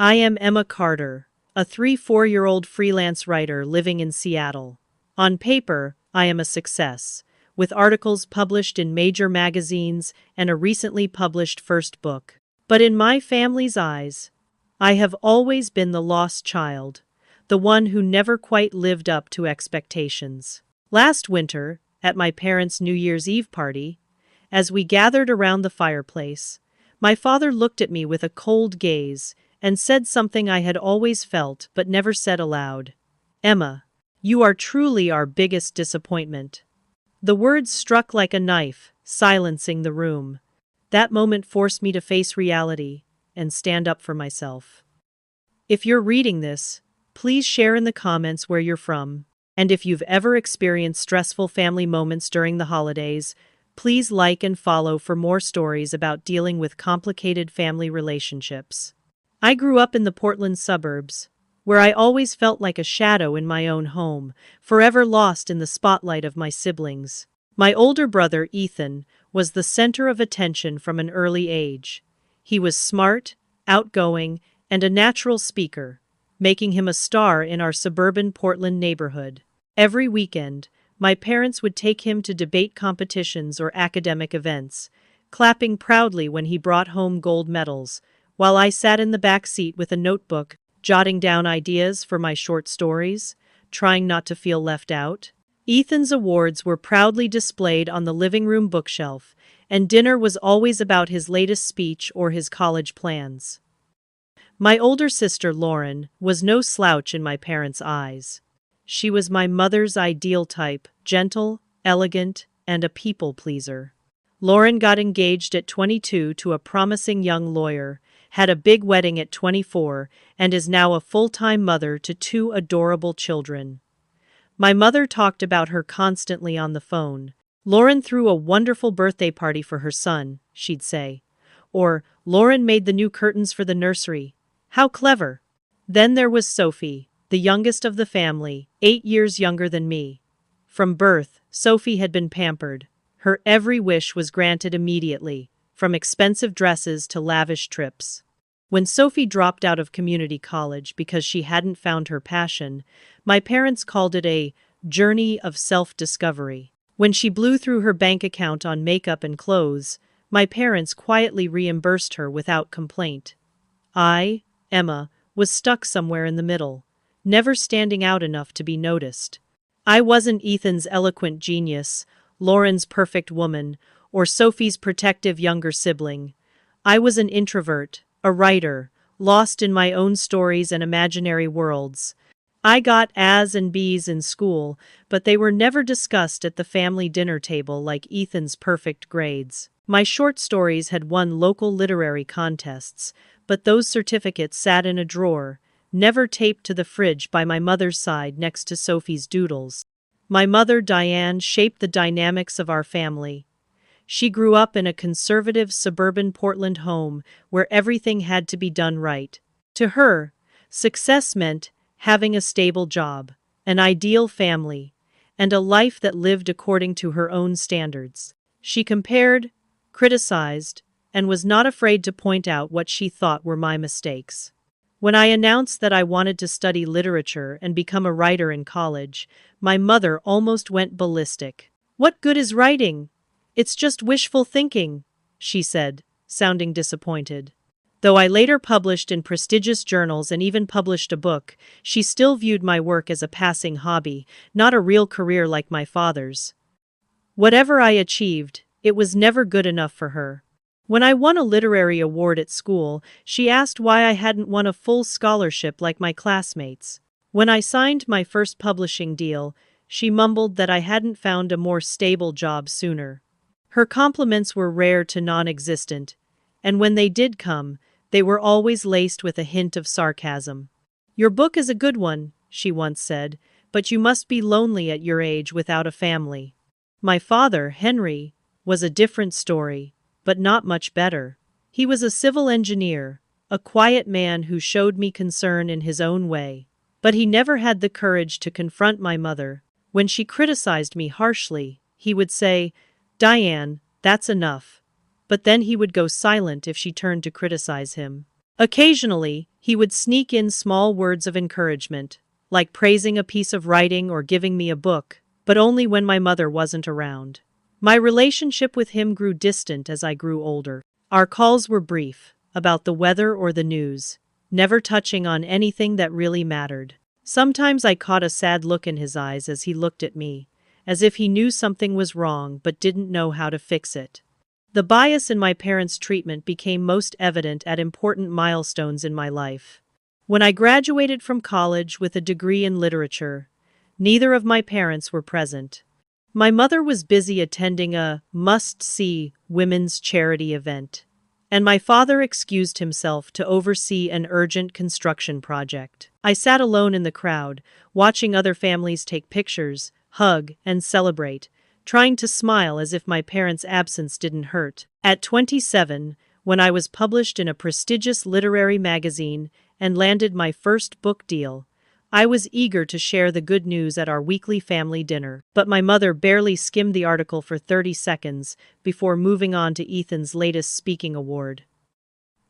I am Emma Carter, a 3-4-year-old freelance writer living in Seattle. On paper, I am a success, with articles published in major magazines and a recently published first book. But in my family's eyes, I have always been the lost child, the one who never quite lived up to expectations. Last winter, at my parents' New Year's Eve party, as we gathered around the fireplace, my father looked at me with a cold gaze and said something I had always felt but never said aloud. "Emma, you are truly our biggest disappointment." The words struck like a knife, silencing the room. That moment forced me to face reality and stand up for myself. If you're reading this, please share in the comments where you're from. And if you've ever experienced stressful family moments during the holidays, please like and follow for more stories about dealing with complicated family relationships. I grew up in the Portland suburbs, where I always felt like a shadow in my own home, forever lost in the spotlight of my siblings. My older brother, Ethan, was the center of attention from an early age. He was smart, outgoing, and a natural speaker, making him a star in our suburban Portland neighborhood. Every weekend, my parents would take him to debate competitions or academic events, clapping proudly when he brought home gold medals, while I sat in the back seat with a notebook, jotting down ideas for my short stories, trying not to feel left out. Ethan's awards were proudly displayed on the living room bookshelf, and dinner was always about his latest speech or his college plans. My older sister, Lauren, was no slouch in my parents' eyes. She was my mother's ideal type, gentle, elegant, and a people pleaser. Lauren got engaged at 22 to a promising young lawyer, had a big wedding at 24, and is now a full-time mother to 2 adorable children. My mother talked about her constantly on the phone. "Lauren threw a wonderful birthday party for her son," she'd say. Or, "Lauren made the new curtains for the nursery. How clever." Then there was Sophie, the youngest of the family, 8 years younger than me. From birth, Sophie had been pampered. Her every wish was granted immediately, from expensive dresses to lavish trips. When Sophie dropped out of community college because she hadn't found her passion, my parents called it a journey of self-discovery. When she blew through her bank account on makeup and clothes, my parents quietly reimbursed her without complaint. I, Emma, was stuck somewhere in the middle, never standing out enough to be noticed. I wasn't Ethan's eloquent genius, Lauren's perfect woman, or Sophie's protective younger sibling. I was an introvert, a writer, lost in my own stories and imaginary worlds. I got A's and B's in school, but they were never discussed at the family dinner table like Ethan's perfect grades. My short stories had won local literary contests, but those certificates sat in a drawer, never taped to the fridge by my mother's side next to Sophie's doodles. My mother, Diane, shaped the dynamics of our family. She grew up in a conservative suburban Portland home where everything had to be done right. To her, success meant having a stable job, an ideal family, and a life that lived according to her own standards. She compared, criticized, and was not afraid to point out what she thought were my mistakes. When I announced that I wanted to study literature and become a writer in college, my mother almost went ballistic. "What good is writing? It's just wishful thinking," she said, sounding disappointed. Though I later published in prestigious journals and even published a book, she still viewed my work as a passing hobby, not a real career like my father's. Whatever I achieved, it was never good enough for her. When I won a literary award at school, she asked why I hadn't won a full scholarship like my classmates. When I signed my first publishing deal, she mumbled that I hadn't found a more stable job sooner. Her compliments were rare to non-existent, and when they did come, they were always laced with a hint of sarcasm. "Your book is a good one," she once said, "but you must be lonely at your age without a family." My father, Henry, was a different story, but not much better. He was a civil engineer, a quiet man who showed me concern in his own way. But he never had the courage to confront my mother. When she criticized me harshly, he would say, "Diane, that's enough." But then he would go silent if she turned to criticize him. Occasionally, he would sneak in small words of encouragement, like praising a piece of writing or giving me a book, but only when my mother wasn't around. My relationship with him grew distant as I grew older. Our calls were brief, about the weather or the news, never touching on anything that really mattered. Sometimes I caught a sad look in his eyes as he looked at me, as if he knew something was wrong but didn't know how to fix it. The bias in my parents' treatment became most evident at important milestones in my life. When I graduated from college with a degree in literature, neither of my parents were present. My mother was busy attending a must-see women's charity event, and my father excused himself to oversee an urgent construction project. I sat alone in the crowd, watching other families take pictures, hug, and celebrate, trying to smile as if my parents' absence didn't hurt. At 27, when I was published in a prestigious literary magazine and landed my first book deal, I was eager to share the good news at our weekly family dinner. But my mother barely skimmed the article for 30 seconds before moving on to Ethan's latest speaking award.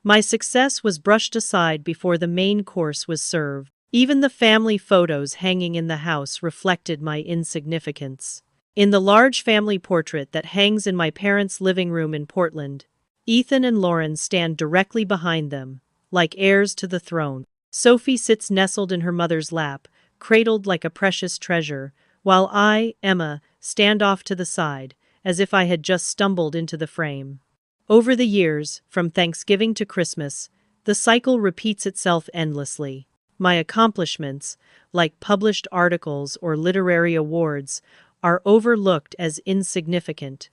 My success was brushed aside before the main course was served. Even the family photos hanging in the house reflected my insignificance. In the large family portrait that hangs in my parents' living room in Portland, Ethan and Lauren stand directly behind them, like heirs to the throne. Sophie sits nestled in her mother's lap, cradled like a precious treasure, while I, Emma, stand off to the side, as if I had just stumbled into the frame. Over the years, from Thanksgiving to Christmas, the cycle repeats itself endlessly. My accomplishments, like published articles or literary awards, are overlooked as insignificant.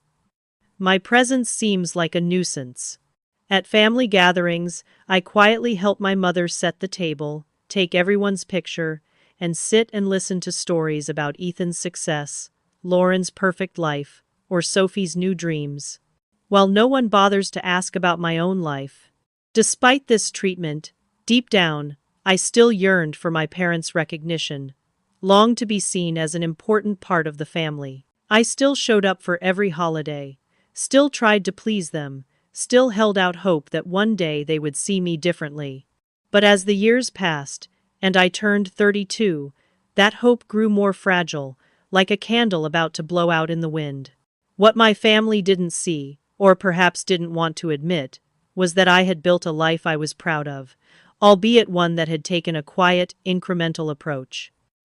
My presence seems like a nuisance. At family gatherings, I quietly help my mother set the table, take everyone's picture, and sit and listen to stories about Ethan's success, Lauren's perfect life, or Sophie's new dreams, while no one bothers to ask about my own life. Despite this treatment, deep down, I still yearned for my parents' recognition, longed to be seen as an important part of the family. I still showed up for every holiday, still tried to please them, still held out hope that one day they would see me differently. But as the years passed, and I turned 32, that hope grew more fragile, like a candle about to blow out in the wind. What my family didn't see, or perhaps didn't want to admit, was that I had built a life I was proud of, albeit one that had taken a quiet, incremental approach.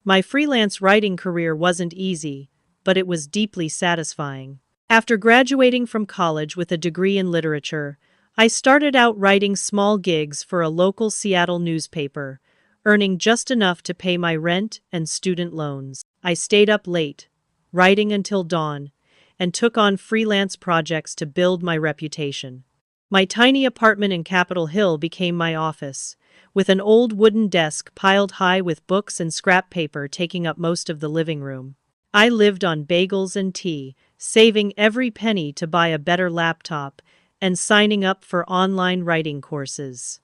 My freelance writing career wasn't easy, but it was deeply satisfying. After graduating from college with a degree in literature, I started out writing small gigs for a local Seattle newspaper, earning just enough to pay my rent and student loans. I stayed up late, writing until dawn, and took on freelance projects to build my reputation. My tiny apartment in Capitol Hill became my office, with an old wooden desk piled high with books and scrap paper taking up most of the living room. I lived on bagels and tea, saving every penny to buy a better laptop and signing up for online writing courses.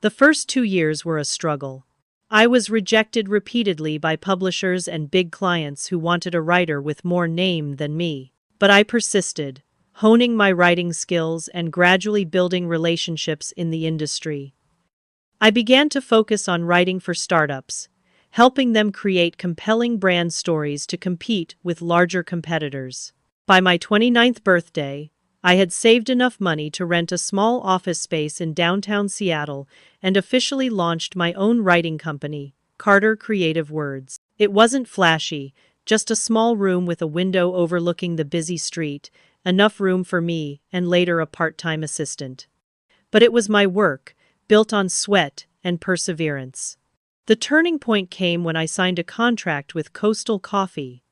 The first 2 years were a struggle. I was rejected repeatedly by publishers and big clients who wanted a writer with more name than me. But I persisted, honing my writing skills and gradually building relationships in the industry. I began to focus on writing for startups, helping them create compelling brand stories to compete with larger competitors. By my 29th birthday, I had saved enough money to rent a small office space in downtown Seattle and officially launched my own writing company, Carter Creative Words. It wasn't flashy, just a small room with a window overlooking the busy street, enough room for me and later a part-time assistant. But it was my work, built on sweat and perseverance. The turning point came when I signed a contract with Coastal Coffee,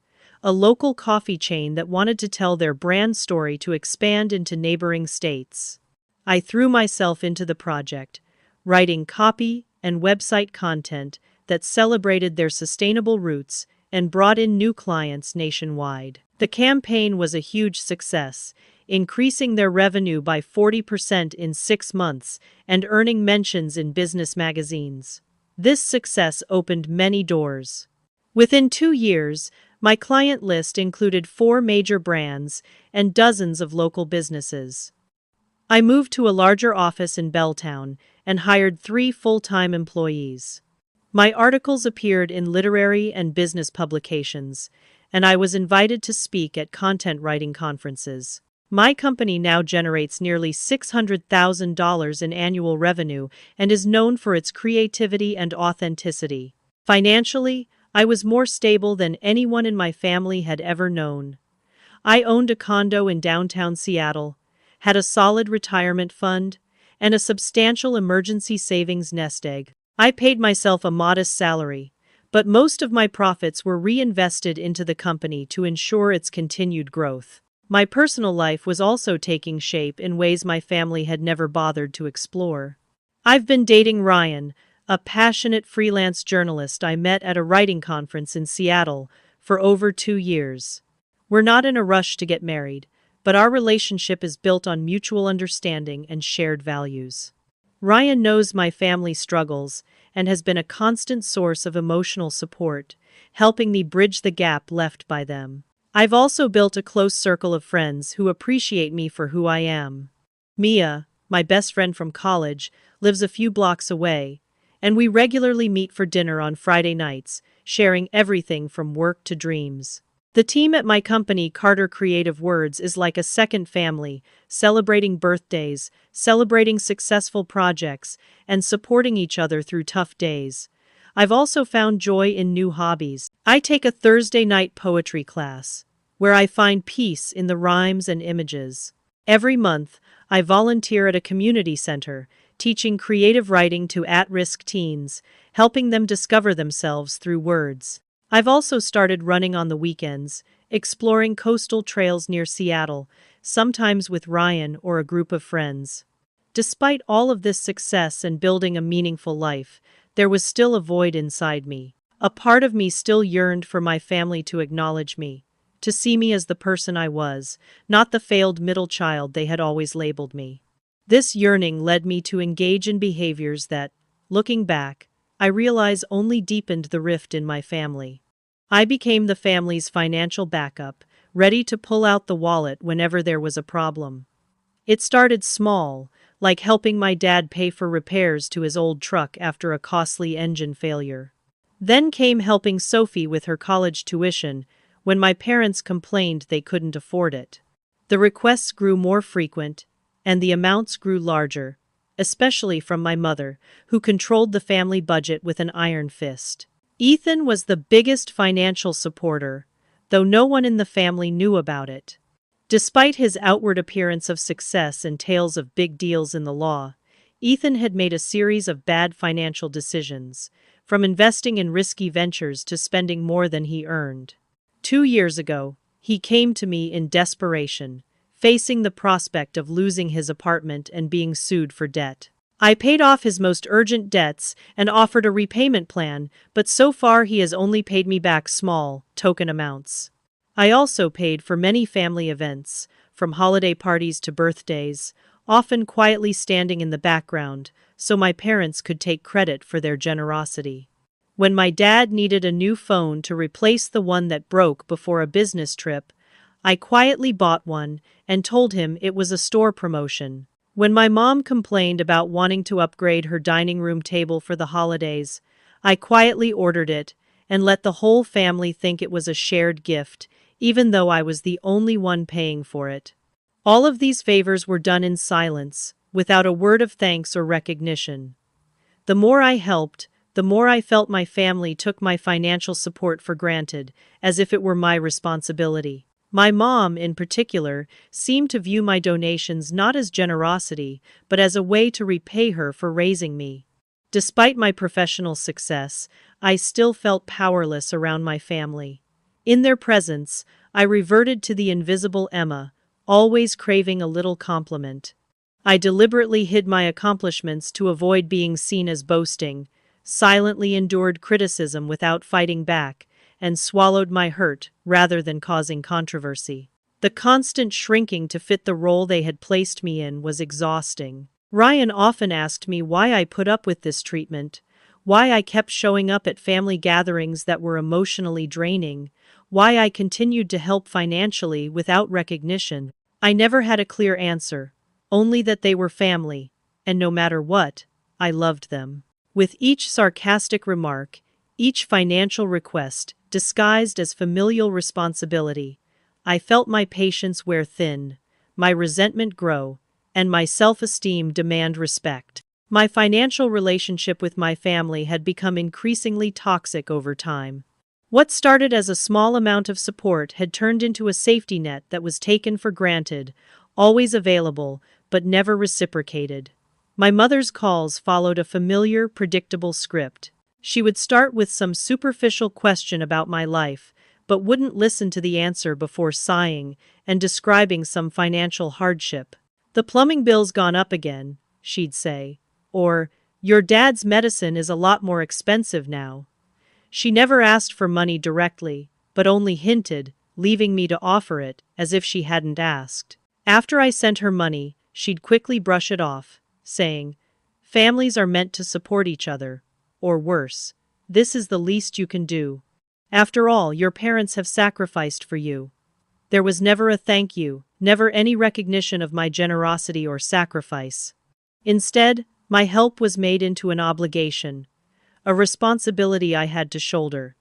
a local coffee chain that wanted to tell their brand story to expand into neighboring states. I threw myself into the project, writing copy and website content that celebrated their sustainable roots and brought in new clients nationwide. The campaign was a huge success, increasing their revenue by 40% in 6 months and earning mentions in business magazines. This success opened many doors. Within 2 years, my client list included 4 major brands and dozens of local businesses. I moved to a larger office in Belltown and hired 3 full-time employees. My articles appeared in literary and business publications, and I was invited to speak at content writing conferences. My company now generates nearly $600,000 in annual revenue and is known for its creativity and authenticity. Financially, I was more stable than anyone in my family had ever known. I owned a condo in downtown Seattle, had a solid retirement fund, and a substantial emergency savings nest egg. I paid myself a modest salary, but most of my profits were reinvested into the company to ensure its continued growth. My personal life was also taking shape in ways my family had never bothered to explore. I've been dating Ryan, a passionate freelance journalist I met at a writing conference in Seattle, for over 2 years. We're not in a rush to get married, but our relationship is built on mutual understanding and shared values. Ryan knows my family struggles and has been a constant source of emotional support, helping me bridge the gap left by them. I've also built a close circle of friends who appreciate me for who I am. Mia, my best friend from college, lives a few blocks away, and we regularly meet for dinner on Friday nights, sharing everything from work to dreams. The team at my company, Carter Creative Words, is like a second family, celebrating birthdays, celebrating successful projects, and supporting each other through tough days. I've also found joy in new hobbies. I take a Thursday night poetry class, where I find peace in the rhymes and images. Every month, I volunteer at a community center, teaching creative writing to at-risk teens, helping them discover themselves through words. I've also started running on the weekends, exploring coastal trails near Seattle, sometimes with Ryan or a group of friends. Despite all of this success and building a meaningful life, there was still a void inside me. A part of me still yearned for my family to acknowledge me, to see me as the person I was, not the failed middle child they had always labeled me. This yearning led me to engage in behaviors that, looking back, I realize only deepened the rift in my family. I became the family's financial backup, ready to pull out the wallet whenever there was a problem. It started small, like helping my dad pay for repairs to his old truck after a costly engine failure. Then came helping Sophie with her college tuition when my parents complained they couldn't afford it. The requests grew more frequent, and the amounts grew larger, especially from my mother, who controlled the family budget with an iron fist. Ethan was the biggest financial supporter, though no one in the family knew about it. Despite his outward appearance of success and tales of big deals in the law, Ethan had made a series of bad financial decisions, from investing in risky ventures to spending more than he earned. 2 years ago, he came to me in desperation, facing the prospect of losing his apartment and being sued for debt. I paid off his most urgent debts and offered a repayment plan, but so far he has only paid me back small, token amounts. I also paid for many family events, from holiday parties to birthdays, often quietly standing in the background, so my parents could take credit for their generosity. When my dad needed a new phone to replace the one that broke before a business trip, I quietly bought one and told him it was a store promotion. When my mom complained about wanting to upgrade her dining room table for the holidays, I quietly ordered it and let the whole family think it was a shared gift, even though I was the only one paying for it. All of these favors were done in silence, without a word of thanks or recognition. The more I helped, the more I felt my family took my financial support for granted, as if it were my responsibility. My mom, in particular, seemed to view my donations not as generosity, but as a way to repay her for raising me. Despite my professional success, I still felt powerless around my family. In their presence, I reverted to the invisible Emma, always craving a little compliment. I deliberately hid my accomplishments to avoid being seen as boasting, silently endured criticism without fighting back, and swallowed my hurt rather than causing controversy. The constant shrinking to fit the role they had placed me in was exhausting. Ryan often asked me why I put up with this treatment, why I kept showing up at family gatherings that were emotionally draining, why I continued to help financially without recognition. I never had a clear answer, only that they were family, and no matter what, I loved them. With each sarcastic remark, each financial request disguised as familial responsibility, I felt my patience wear thin, my resentment grow, and my self-esteem demand respect. My financial relationship with my family had become increasingly toxic over time. What started as a small amount of support had turned into a safety net that was taken for granted, always available, but never reciprocated. My mother's calls followed a familiar, predictable script. She would start with some superficial question about my life, but wouldn't listen to the answer before sighing and describing some financial hardship. "The plumbing bill's gone up again," she'd say. Or, "Your dad's medicine is a lot more expensive now." She never asked for money directly, but only hinted, leaving me to offer it, as if she hadn't asked. After I sent her money, she'd quickly brush it off, saying, "Families are meant to support each other. Or worse, this is the least you can do. After all, your parents have sacrificed for you." There was never a thank you, never any recognition of my generosity or sacrifice. Instead, my help was made into an obligation, a responsibility I had to shoulder,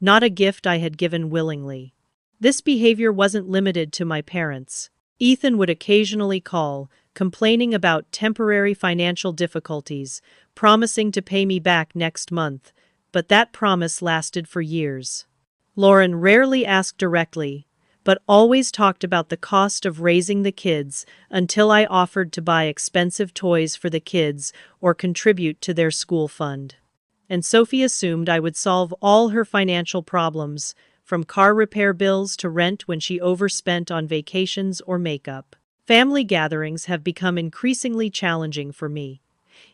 not a gift I had given willingly. This behavior wasn't limited to my parents. Ethan would occasionally call, complaining about temporary financial difficulties, promising to pay me back next month, but that promise lasted for years. Lauren rarely asked directly, but always talked about the cost of raising the kids until I offered to buy expensive toys for the kids or contribute to their school fund. And Sophie assumed I would solve all her financial problems, from car repair bills to rent when she overspent on vacations or makeup. Family gatherings have become increasingly challenging for me.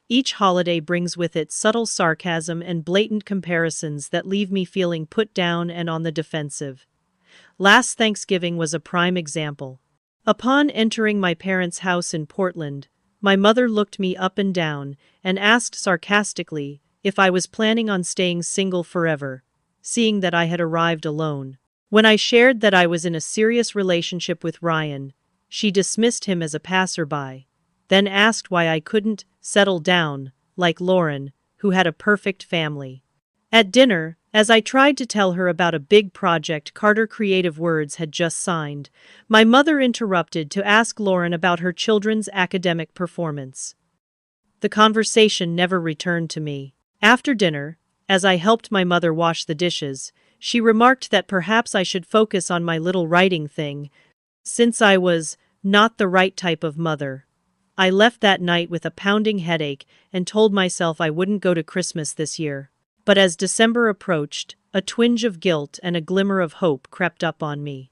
Each holiday brings with it subtle sarcasm and blatant comparisons that leave me feeling put down and on the defensive. Last Thanksgiving was a prime example. Upon entering my parents' house in Portland, my mother looked me up and down and asked sarcastically if I was planning on staying single forever, seeing that I had arrived alone. When I shared that I was in a serious relationship with Ryan, she dismissed him as a passerby, then asked why I couldn't settle down, like Lauren, who had a perfect family. At dinner, as I tried to tell her about a big project Carter Creative Words had just signed, my mother interrupted to ask Lauren about her children's academic performance. The conversation never returned to me. After dinner, as I helped my mother wash the dishes, she remarked that perhaps I should focus on my little writing thing, since I was not the right type of mother. I left that night with a pounding headache and told myself I wouldn't go to Christmas this year. But as December approached, a twinge of guilt and a glimmer of hope crept up on me.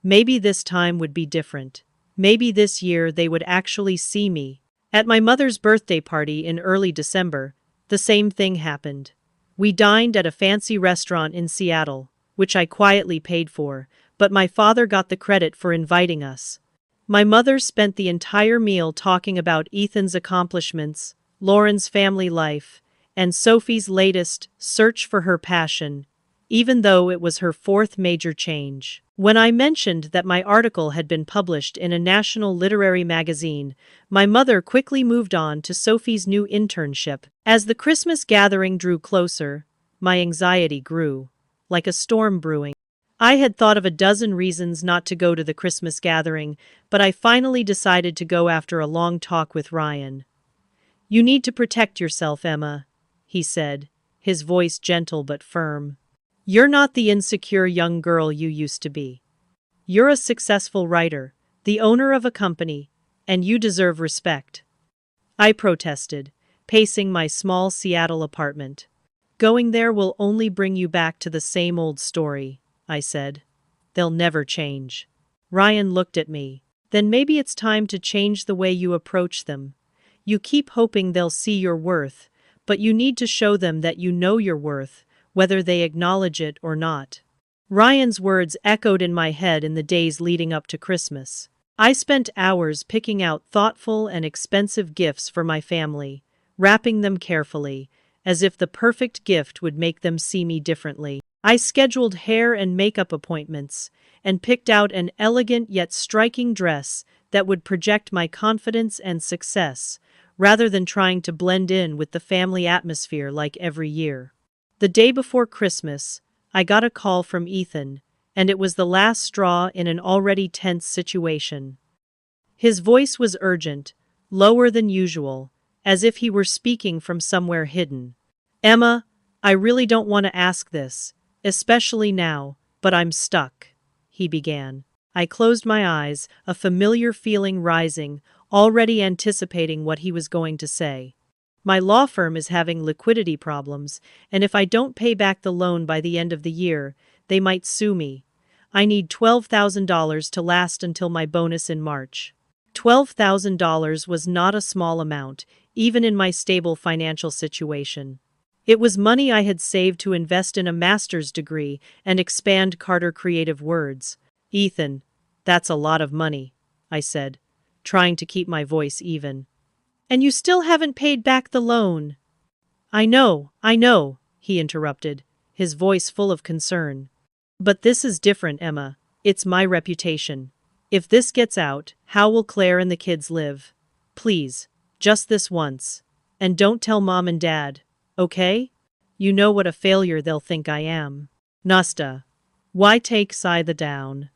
Maybe this time would be different. Maybe this year they would actually see me. At my mother's birthday party in early December, the same thing happened. We dined at a fancy restaurant in Seattle, which I quietly paid for, but my father got the credit for inviting us. My mother spent the entire meal talking about Ethan's accomplishments, Lauren's family life, and Sophie's latest search for her passion, even though it was her fourth major change. When I mentioned that my article had been published in a national literary magazine, my mother quickly moved on to Sophie's new internship. As the Christmas gathering drew closer, my anxiety grew, like a storm brewing. I had thought of a dozen reasons not to go to the Christmas gathering, but I finally decided to go after a long talk with Ryan. "You need to protect yourself, Emma," he said, his voice gentle but firm. "You're not the insecure young girl you used to be. You're a successful writer, the owner of a company, and you deserve respect." I protested, pacing my small Seattle apartment. "Going there will only bring you back to the same old story," I said. "They'll never change." Ryan looked at me. "Then maybe it's time to change the way you approach them. You keep hoping they'll see your worth, but you need to show them that you know your worth, whether they acknowledge it or not." Ryan's words echoed in my head in the days leading up to Christmas. I spent hours picking out thoughtful and expensive gifts for my family, wrapping them carefully, as if the perfect gift would make them see me differently. I scheduled hair and makeup appointments, and picked out an elegant yet striking dress that would project my confidence and success, rather than trying to blend in with the family atmosphere like every year. The day before Christmas, I got a call from Ethan, and it was the last straw in an already tense situation. His voice was urgent, lower than usual, as if he were speaking from somewhere hidden. "Emma, I really don't want to ask this, especially now, but I'm stuck," he began. I closed my eyes, a familiar feeling rising, already anticipating what he was going to say. "My law firm is having liquidity problems, and if I don't pay back the loan by the end of the year, they might sue me. I need $12,000 to last until my bonus in March." $12,000 was not a small amount, even in my stable financial situation. It was money I had saved to invest in a master's degree and expand Carter Creative Words. "Ethan, that's a lot of money," I said, trying to keep my voice even. "And you still haven't paid back the loan." I know," he interrupted, his voice full of concern. "But this is different, Emma. It's my reputation. If this gets out, how will Claire and the kids live? Please, just this once. And don't tell Mom and Dad, okay? You know what a failure they'll think I am." "Nasta. Why take the down?"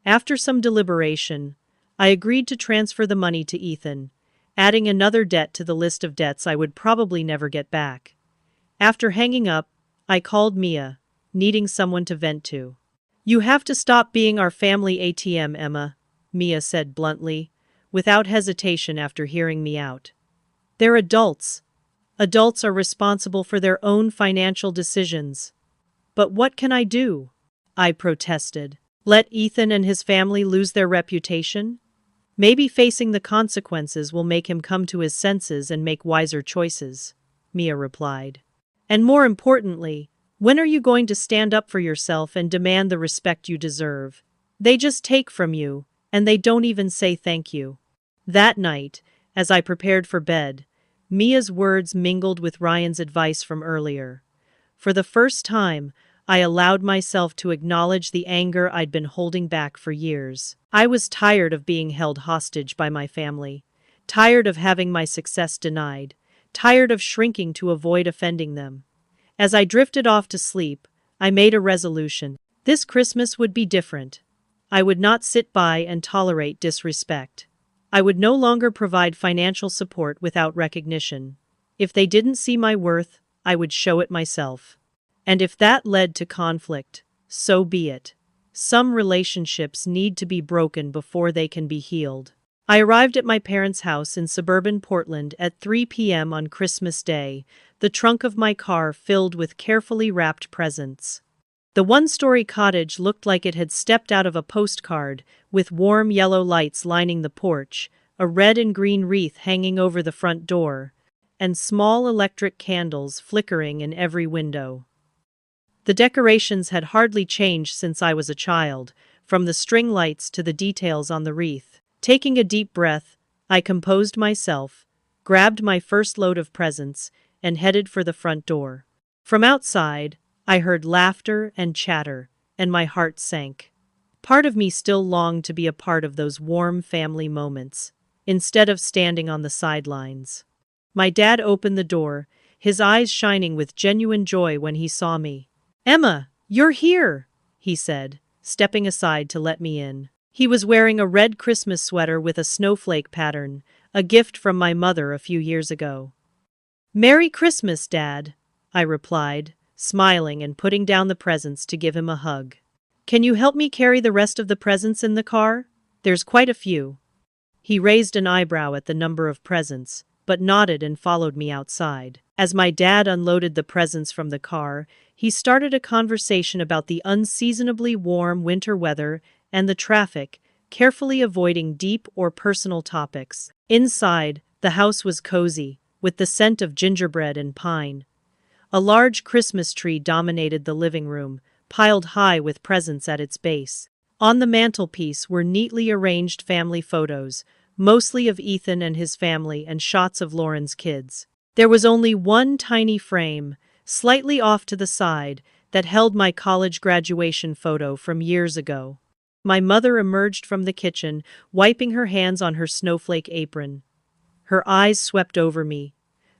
After some deliberation, I agreed to transfer the money to Ethan, adding another debt to the list of debts I would probably never get back. After hanging up, I called Mia, needing someone to vent to. "You have to stop being our family ATM, Emma," Mia said bluntly, without hesitation after hearing me out. "They're adults. Adults are responsible for their own financial decisions." "But what can I do?" I protested. "Let Ethan and his family lose their reputation? Maybe facing the consequences will make him come to his senses and make wiser choices," Mia replied. "And more importantly, when are you going to stand up for yourself and demand the respect you deserve? They just take from you, and they don't even say thank you." That night, as I prepared for bed, Mia's words mingled with Ryan's advice from earlier. For the first time, I allowed myself to acknowledge the anger I'd been holding back for years. I was tired of being held hostage by my family, tired of having my success denied, tired of shrinking to avoid offending them. As I drifted off to sleep, I made a resolution. This Christmas would be different. I would not sit by and tolerate disrespect. I would no longer provide financial support without recognition. If they didn't see my worth, I would show it myself. And if that led to conflict, so be it. Some relationships need to be broken before they can be healed. I arrived at my parents' house in suburban Portland at 3 p.m. on Christmas Day, the trunk of my car filled with carefully wrapped presents. The one-story cottage looked like it had stepped out of a postcard, with warm yellow lights lining the porch, a red and green wreath hanging over the front door, and small electric candles flickering in every window. The decorations had hardly changed since I was a child, from the string lights to the details on the wreath. Taking a deep breath, I composed myself, grabbed my first load of presents, and headed for the front door. From outside, I heard laughter and chatter, and my heart sank. Part of me still longed to be a part of those warm family moments, instead of standing on the sidelines. My dad opened the door, his eyes shining with genuine joy when he saw me. "Emma, you're here," he said, stepping aside to let me in. He was wearing a red Christmas sweater with a snowflake pattern, a gift from my mother a few years ago. "Merry Christmas, Dad," I replied, smiling and putting down the presents to give him a hug. "Can you help me carry the rest of the presents in the car? There's quite a few." He raised an eyebrow at the number of presents, but nodded and followed me outside. As my dad unloaded the presents from the car, he started a conversation about the unseasonably warm winter weather and the traffic, carefully avoiding deep or personal topics. Inside, the house was cozy, with the scent of gingerbread and pine. A large Christmas tree dominated the living room, piled high with presents at its base. On the mantelpiece were neatly arranged family photos, mostly of Ethan and his family and shots of Lauren's kids. There was only one tiny frame, slightly off to the side, that held my college graduation photo from years ago. My mother emerged from the kitchen, wiping her hands on her snowflake apron. Her eyes swept over me,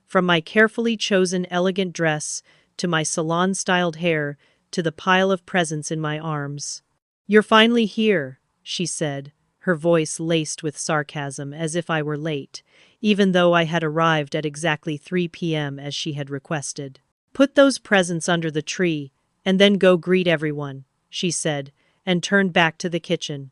from my carefully chosen elegant dress, to my salon-styled hair, to the pile of presents in my arms. "You're finally here," she said, her voice laced with sarcasm as if I were late, even though I had arrived at exactly 3 p.m. as she had requested. "Put those presents under the tree, and then go greet everyone," she said, and turned back to the kitchen.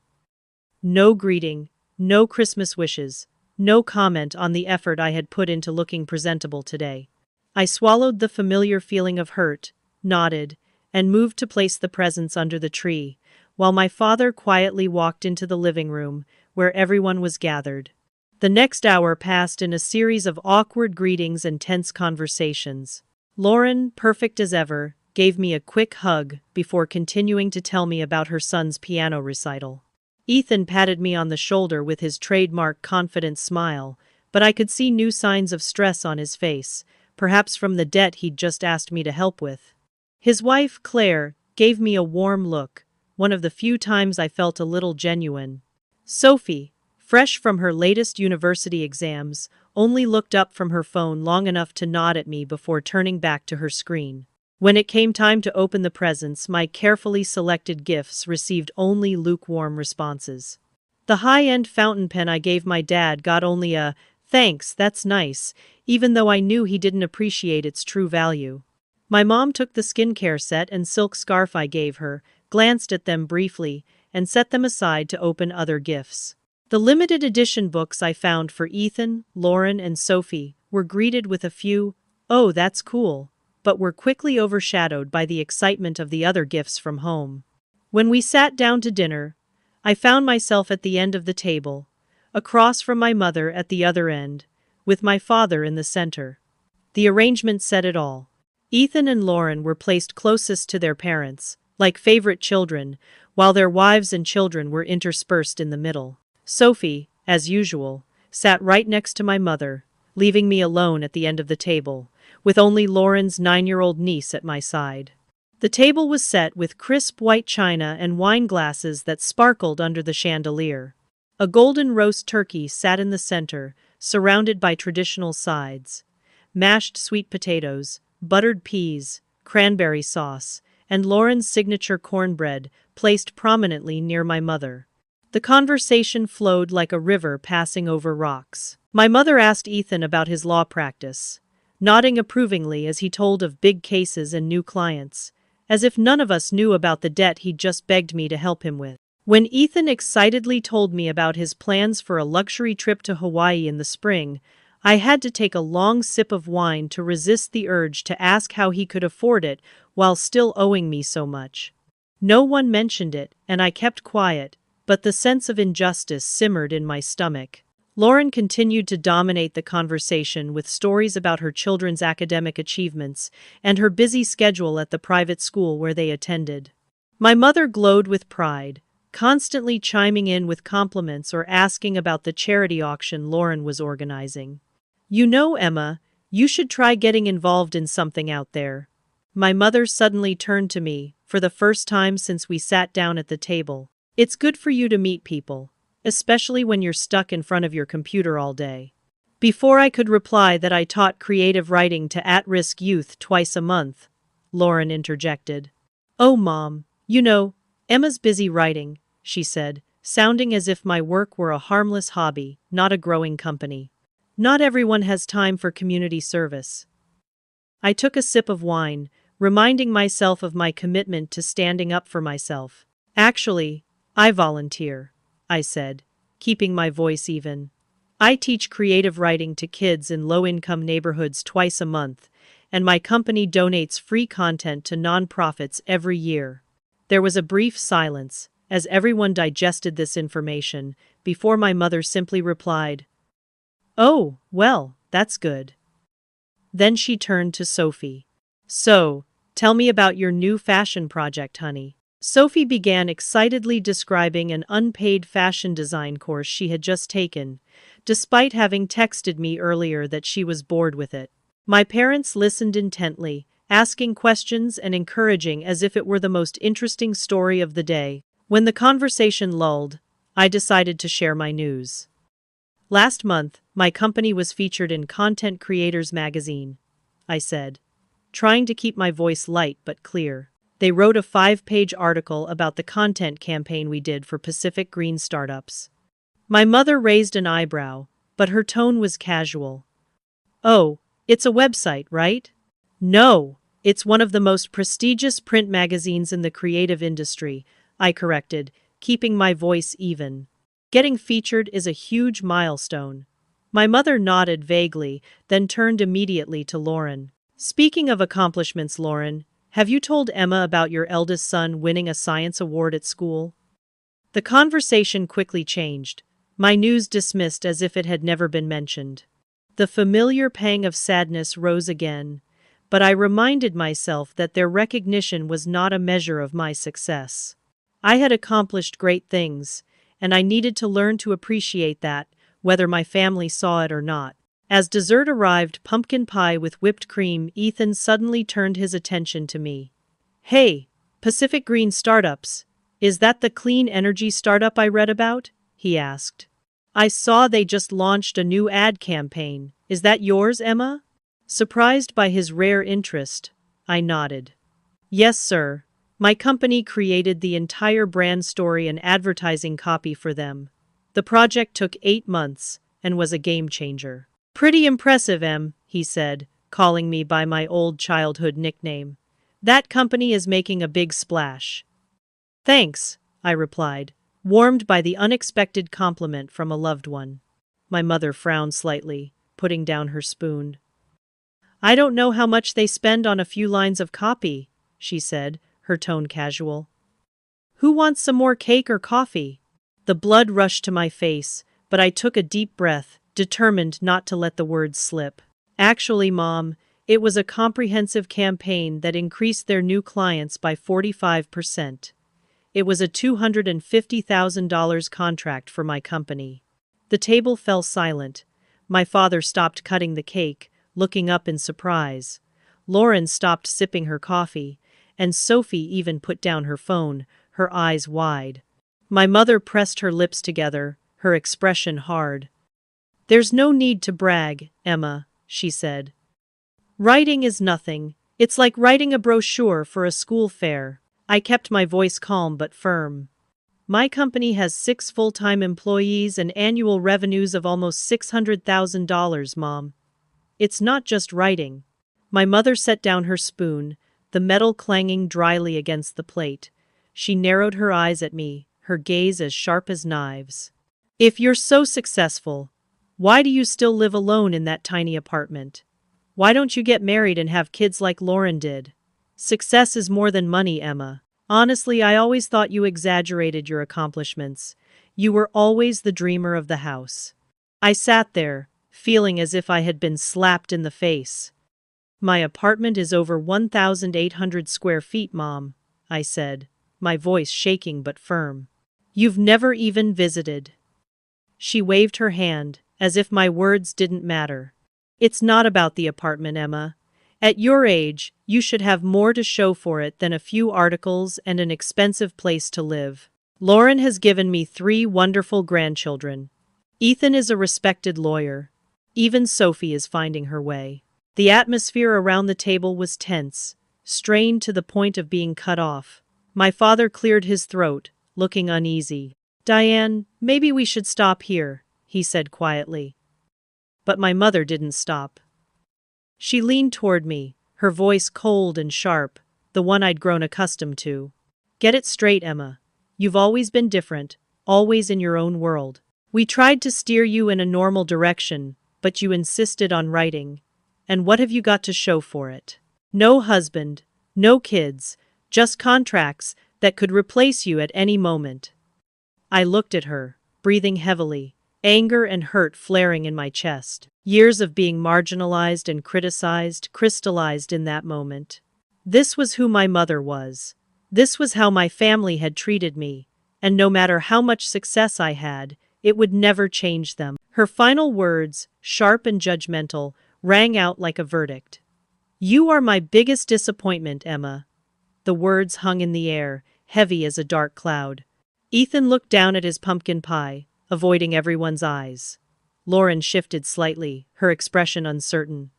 No greeting, no Christmas wishes, no comment on the effort I had put into looking presentable today. I swallowed the familiar feeling of hurt, nodded, and moved to place the presents under the tree, while my father quietly walked into the living room, where everyone was gathered. The next hour passed in a series of awkward greetings and tense conversations. Lauren, perfect as ever, gave me a quick hug before continuing to tell me about her son's piano recital. Ethan patted me on the shoulder with his trademark confident smile, but I could see new signs of stress on his face, perhaps from the debt he'd just asked me to help with. His wife, Claire, gave me a warm look, one of the few times I felt a little genuine. Sophie, fresh from her latest university exams, only looked up from her phone long enough to nod at me before turning back to her screen. When it came time to open the presents, my carefully selected gifts received only lukewarm responses. The high-end fountain pen I gave my dad got only a "thanks, that's nice," even though I knew he didn't appreciate its true value. My mom took the skincare set and silk scarf I gave her, glanced at them briefly, and set them aside to open other gifts. The limited edition books I found for Ethan, Lauren, and Sophie were greeted with a few, "Oh, that's cool," but were quickly overshadowed by the excitement of the other gifts from home. When we sat down to dinner, I found myself at the end of the table, across from my mother at the other end, with my father in the center. The arrangement said it all. Ethan and Lauren were placed closest to their parents, like favorite children, while their wives and children were interspersed in the middle. Sophie, as usual, sat right next to my mother, leaving me alone at the end of the table, with only Lauren's 9-year-old niece at my side. The table was set with crisp white china and wine glasses that sparkled under the chandelier. A golden roast turkey sat in the center, surrounded by traditional sides: mashed sweet potatoes, buttered peas, cranberry sauce, and Lauren's signature cornbread, placed prominently near my mother. The conversation flowed like a river passing over rocks. My mother asked Ethan about his law practice, nodding approvingly as he told of big cases and new clients, as if none of us knew about the debt he'd just begged me to help him with. When Ethan excitedly told me about his plans for a luxury trip to Hawaii in the spring, I had to take a long sip of wine to resist the urge to ask how he could afford it while still owing me so much. No one mentioned it, and I kept quiet, but the sense of injustice simmered in my stomach. Lauren continued to dominate the conversation with stories about her children's academic achievements and her busy schedule at the private school where they attended. My mother glowed with pride, constantly chiming in with compliments or asking about the charity auction Lauren was organizing. "You know, Emma, you should try getting involved in something out there." My mother suddenly turned to me, for the first time since we sat down at the table. "It's good for you to meet people, especially when you're stuck in front of your computer all day." Before I could reply that I taught creative writing to at-risk youth twice a month, Lauren interjected. "Oh, Mom, you know, Emma's busy writing," she said, sounding as if my work were a harmless hobby, not a growing company. "Not everyone has time for community service." I took a sip of wine, reminding myself of my commitment to standing up for myself. "Actually, I volunteer," I said, keeping my voice even. "I teach creative writing to kids in low-income neighborhoods twice a month, and my company donates free content to nonprofits every year." There was a brief silence, as everyone digested this information, before my mother simply replied, "Oh, well, that's good." Then she turned to Sophie. "So, tell me about your new fashion project, honey." Sophie began excitedly describing an unpaid fashion design course she had just taken, despite having texted me earlier that she was bored with it. My parents listened intently, asking questions and encouraging as if it were the most interesting story of the day. When the conversation lulled, I decided to share my news. Last month, my company was featured in Content Creators magazine, I said, trying to keep my voice light but clear. They wrote a 5-page article about the content campaign we did for Pacific Green startups. My mother raised an eyebrow, but her tone was casual. Oh, it's a website, right? No, it's one of the most prestigious print magazines in the creative industry, I corrected, keeping my voice even. Getting featured is a huge milestone. My mother nodded vaguely, then turned immediately to Lauren. Speaking of accomplishments, Lauren, have you told Emma about your eldest son winning a science award at school? The conversation quickly changed, my news dismissed as if it had never been mentioned. The familiar pang of sadness rose again, but I reminded myself that their recognition was not a measure of my success. I had accomplished great things, and I needed to learn to appreciate that, whether my family saw it or not. As dessert arrived, pumpkin pie with whipped cream, Ethan suddenly turned his attention to me. Hey, Pacific Green Startups, is that the clean energy startup I read about? He asked. I saw they just launched a new ad campaign. Is that yours, Emma? Surprised by his rare interest, I nodded. Yes, sir. My company created the entire brand story and advertising copy for them. The project took 8 months and was a game changer. Pretty impressive, Em, he said, calling me by my old childhood nickname. That company is making a big splash. Thanks, I replied, warmed by the unexpected compliment from a loved one. My mother frowned slightly, putting down her spoon. I don't know how much they spend on a few lines of copy, she said, her tone casual. Who wants some more cake or coffee? The blood rushed to my face, but I took a deep breath, determined not to let the words slip. Actually, Mom, it was a comprehensive campaign that increased their new clients by 45%. It was a $250,000 contract for my company. The table fell silent. My father stopped cutting the cake, looking up in surprise. Lauren stopped sipping her coffee, and Sophie even put down her phone, her eyes wide. My mother pressed her lips together, her expression hard. There's no need to brag, Emma, she said. Writing is nothing. It's like writing a brochure for a school fair. I kept my voice calm but firm. My company has 6 full-time employees and annual revenues of almost $600,000, Mom. It's not just writing. My mother set down her spoon, the metal clanging dryly against the plate. She narrowed her eyes at me, her gaze as sharp as knives. If you're so successful, why do you still live alone in that tiny apartment? Why don't you get married and have kids like Lauren did? Success is more than money, Emma. Honestly, I always thought you exaggerated your accomplishments. You were always the dreamer of the house. I sat there, feeling as if I had been slapped in the face. My apartment is over 1,800 square feet, Mom, I said, my voice shaking but firm. You've never even visited. She waved her hand, as if my words didn't matter. It's not about the apartment, Emma. At your age, you should have more to show for it than a few articles and an expensive place to live. Lauren has given me 3 wonderful grandchildren. Ethan is a respected lawyer. Even Sophie is finding her way. The atmosphere around the table was tense, strained to the point of being cut off. My father cleared his throat, looking uneasy. Diane, maybe we should stop here, he said quietly. But my mother didn't stop. She leaned toward me, her voice cold and sharp, the one I'd grown accustomed to. Get it straight, Emma. You've always been different, always in your own world. We tried to steer you in a normal direction, but you insisted on writing. And what have you got to show for it? No husband, no kids, just contracts that could replace you at any moment. I looked at her, breathing heavily, anger and hurt flaring in my chest. Years of being marginalized and criticized crystallized in that moment. This was who my mother was. This was how my family had treated me, and no matter how much success I had, it would never change them. Her final words, sharp and judgmental, rang out like a verdict. You are my biggest disappointment, Emma. The words hung in the air, heavy as a dark cloud. Ethan looked down at his pumpkin pie, avoiding everyone's eyes. Lauren shifted slightly, her expression uncertain.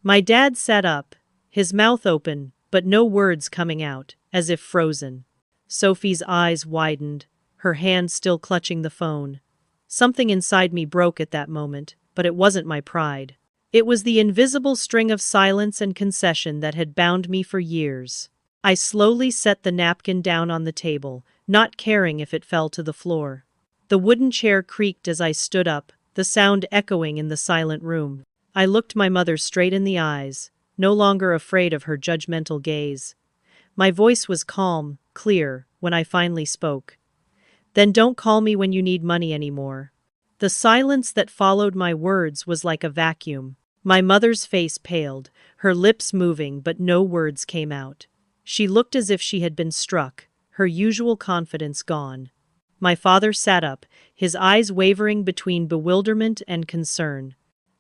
My dad sat up, his mouth open, but no words coming out, as if frozen. Sophie's eyes widened, her hand still clutching the phone. Something inside me broke at that moment, but it wasn't my pride. It was the invisible string of silence and concession that had bound me for years. I slowly set the napkin down on the table, not caring if it fell to the floor. The wooden chair creaked as I stood up, the sound echoing in the silent room. I looked my mother straight in the eyes, no longer afraid of her judgmental gaze. My voice was calm, clear, when I finally spoke. Then don't call me when you need money anymore. The silence that followed my words was like a vacuum. My mother's face paled, her lips moving, but no words came out. She looked as if she had been struck, her usual confidence gone. My father sat up, his eyes wavering between bewilderment and concern.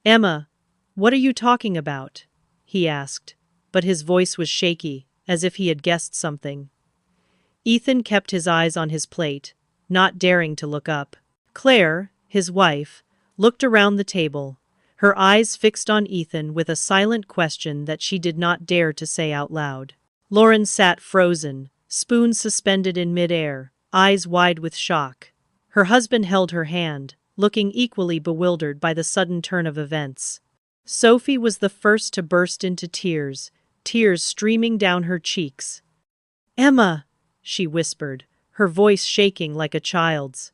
Emma, what are you talking about? He asked, but his voice was shaky, as if he had guessed something. Ethan kept his eyes on his plate, not daring to look up. Claire, his wife, looked around the table, her eyes fixed on Ethan with a silent question that she did not dare to say out loud. Lauren sat frozen, spoon suspended in midair, eyes wide with shock. Her husband held her hand, looking equally bewildered by the sudden turn of events. Sophie was the first to burst into tears, tears streaming down her cheeks. Emma, she whispered, her voice shaking like a child's.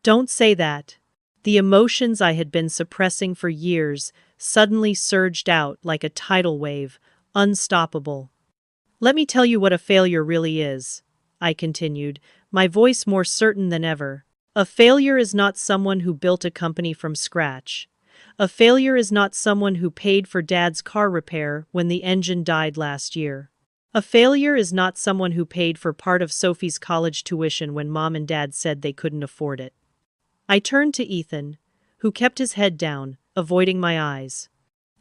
Don't say that. The emotions I had been suppressing for years suddenly surged out like a tidal wave, unstoppable. Let me tell you what a failure really is, I continued, my voice more certain than ever. A failure is not someone who built a company from scratch. A failure is not someone who paid for Dad's car repair when the engine died last year. A failure is not someone who paid for part of Sophie's college tuition when Mom and Dad said they couldn't afford it. I turned to Ethan, who kept his head down, avoiding my eyes.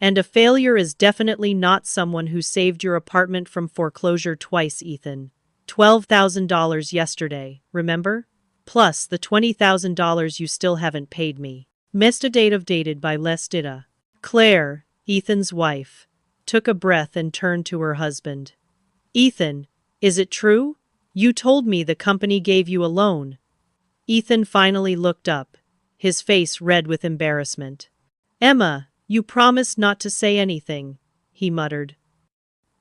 And a failure is definitely not someone who saved your apartment from foreclosure twice, Ethan. $12,000 yesterday, remember? Plus the $20,000 you still haven't paid me. Missed date of dated by Les Dita. Claire, Ethan's wife, took a breath and turned to her husband. Ethan, is it true? You told me the company gave you a loan. Ethan finally looked up, his face red with embarrassment. Emma, you promised not to say anything, he muttered.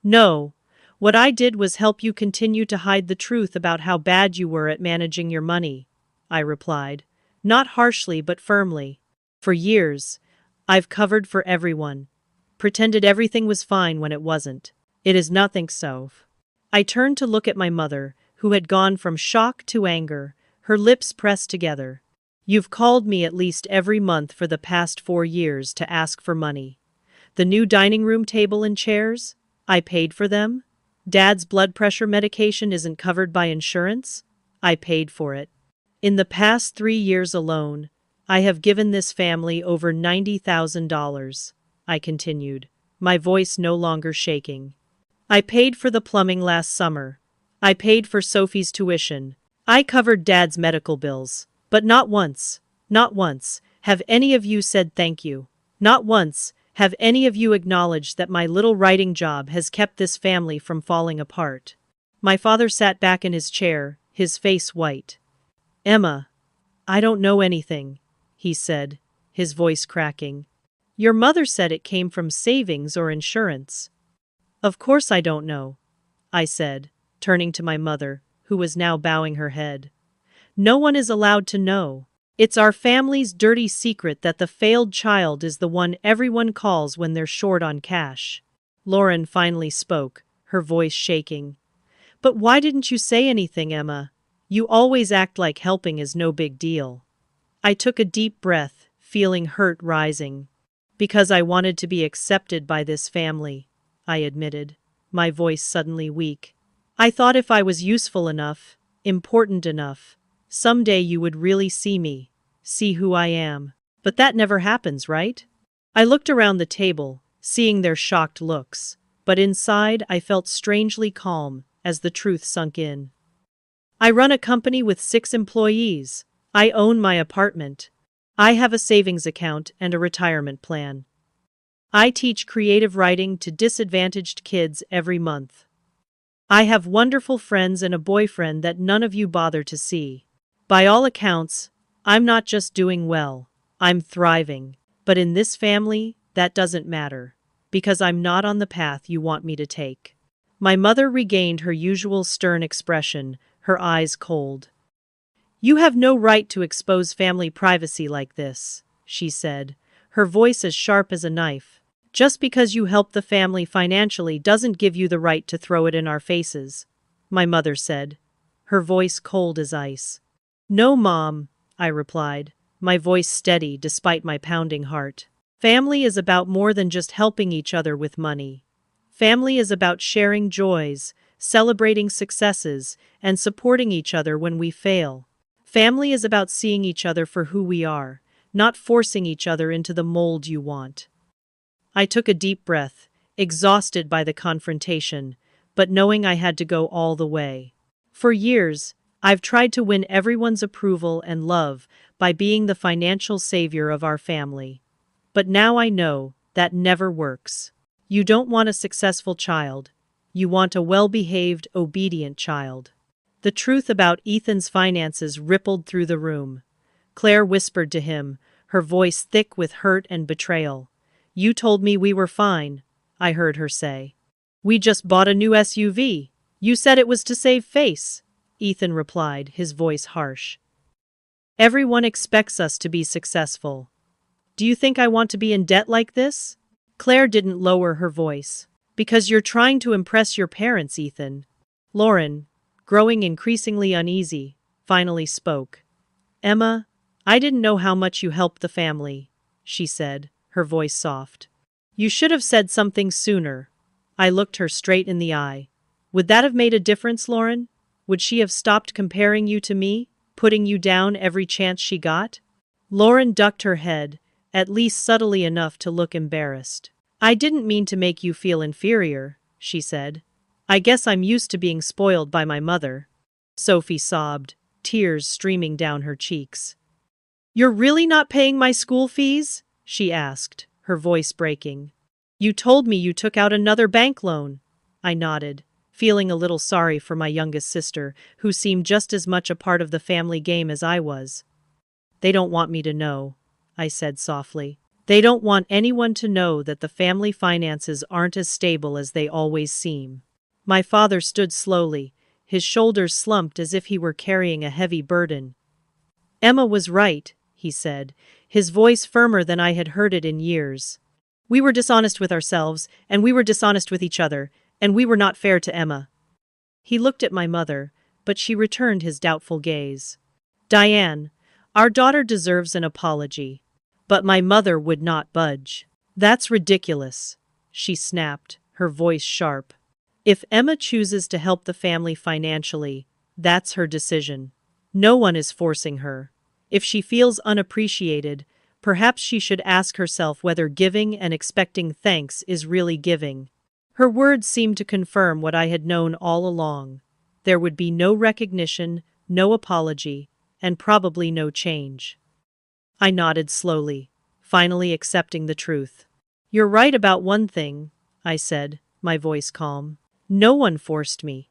No, what I did was help you continue to hide the truth about how bad you were at managing your money, I replied, not harshly but firmly. For years, I've covered for everyone, pretended everything was fine when it wasn't. It is nothing so. I turned to look at my mother, who had gone from shock to anger, her lips pressed together. You've called me at least every month for the past 4 years to ask for money. The new dining room table and chairs? I paid for them? Dad's blood pressure medication isn't covered by insurance? I paid for it. In the past 3 years alone, I have given this family over $90,000, I continued, my voice no longer shaking. I paid for the plumbing last summer. I paid for Sophie's tuition. I covered Dad's medical bills. But not once, have any of you said thank you. Not once have any of you acknowledged that my little writing job has kept this family from falling apart. My father sat back in his chair, his face white. Emma, I don't know anything, he said, his voice cracking. Your mother said it came from savings or insurance. Of course I don't know, I said, turning to my mother, who was now bowing her head. No one is allowed to know. It's our family's dirty secret that the failed child is the one everyone calls when they're short on cash. Lauren finally spoke, her voice shaking. But why didn't you say anything, Emma? You always act like helping is no big deal. I took a deep breath, feeling hurt rising. Because I wanted to be accepted by this family, I admitted, my voice suddenly weak. I thought if I was useful enough, important enough, someday you would really see me, see who I am. But that never happens, right? I looked around the table, seeing their shocked looks, but inside I felt strangely calm as the truth sunk in. I run a company with 6 employees. I own my apartment. I have a savings account and a retirement plan. I teach creative writing to disadvantaged kids every month. I have wonderful friends and a boyfriend that none of you bother to see. By all accounts, I'm not just doing well, I'm thriving. But in this family, that doesn't matter, because I'm not on the path you want me to take. My mother regained her usual stern expression, her eyes cold. You have no right to expose family privacy like this, she said, her voice as sharp as a knife. Just because you help the family financially doesn't give you the right to throw it in our faces, my mother said, her voice cold as ice. No, Mom, I replied, my voice steady despite my pounding heart. Family is about more than just helping each other with money. Family is about sharing joys, celebrating successes, and supporting each other when we fail. Family is about seeing each other for who we are, not forcing each other into the mold you want. I took a deep breath, exhausted by the confrontation, but knowing I had to go all the way. For years, I've tried to win everyone's approval and love by being the financial savior of our family. But now I know that never works. You don't want a successful child. You want a well-behaved, obedient child. The truth about Ethan's finances rippled through the room. Claire whispered to him, her voice thick with hurt and betrayal. You told me we were fine, I heard her say. We just bought a new SUV. You said it was to save face, Ethan replied, his voice harsh. Everyone expects us to be successful. Do you think I want to be in debt like this? Claire didn't lower her voice. Because you're trying to impress your parents, Ethan. Lauren, growing increasingly uneasy, finally spoke. Emma, I didn't know how much you helped the family, she said, her voice soft. You should have said something sooner. I looked her straight in the eye. Would that have made a difference, Lauren? Would she have stopped comparing you to me, putting you down every chance she got? Lauren ducked her head, at least subtly enough to look embarrassed. I didn't mean to make you feel inferior, she said. I guess I'm used to being spoiled by my mother. Sophie sobbed, tears streaming down her cheeks. You're really not paying my school fees? She asked, her voice breaking. You told me you took out another bank loan. I nodded, feeling a little sorry for my youngest sister, who seemed just as much a part of the family game as I was. They don't want me to know, I said softly. They don't want anyone to know that the family finances aren't as stable as they always seem. My father stood slowly, his shoulders slumped as if he were carrying a heavy burden. Emma was right, he said, his voice firmer than I had heard it in years. We were dishonest with ourselves, and we were dishonest with each other, and we were not fair to Emma. He looked at my mother, but she returned his doubtful gaze. Diane, our daughter deserves an apology. But my mother would not budge. That's ridiculous, she snapped, her voice sharp. If Emma chooses to help the family financially, that's her decision. No one is forcing her. If she feels unappreciated, perhaps she should ask herself whether giving and expecting thanks is really giving. Her words seemed to confirm what I had known all along. There would be no recognition, no apology, and probably no change. I nodded slowly, finally accepting the truth. You're right about one thing, I said, my voice calm. No one forced me.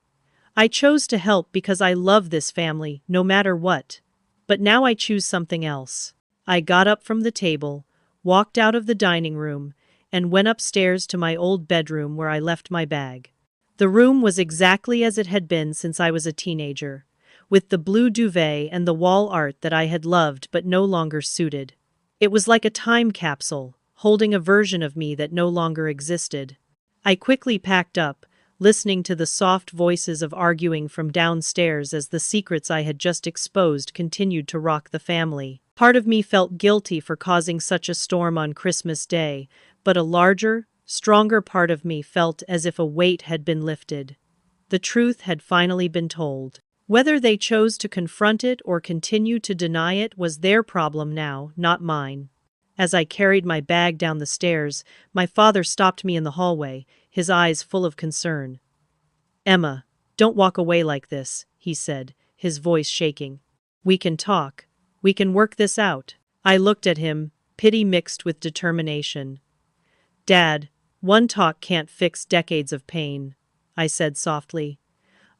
I chose to help because I love this family, no matter what. But now I choose something else. I got up from the table, walked out of the dining room, and went upstairs to my old bedroom where I left my bag. The room was exactly as it had been since I was a teenager, with the blue duvet and the wall art that I had loved but no longer suited. It was like a time capsule, holding a version of me that no longer existed. I quickly packed up, listening to the soft voices of arguing from downstairs as the secrets I had just exposed continued to rock the family. Part of me felt guilty for causing such a storm on Christmas Day, but a larger, stronger part of me felt as if a weight had been lifted. The truth had finally been told. Whether they chose to confront it or continue to deny it was their problem now, not mine. As I carried my bag down the stairs, my father stopped me in the hallway, his eyes full of concern. Emma, don't walk away like this, he said, his voice shaking. We can talk. We can work this out. I looked at him, pity mixed with determination. Dad, one talk can't fix decades of pain, I said softly.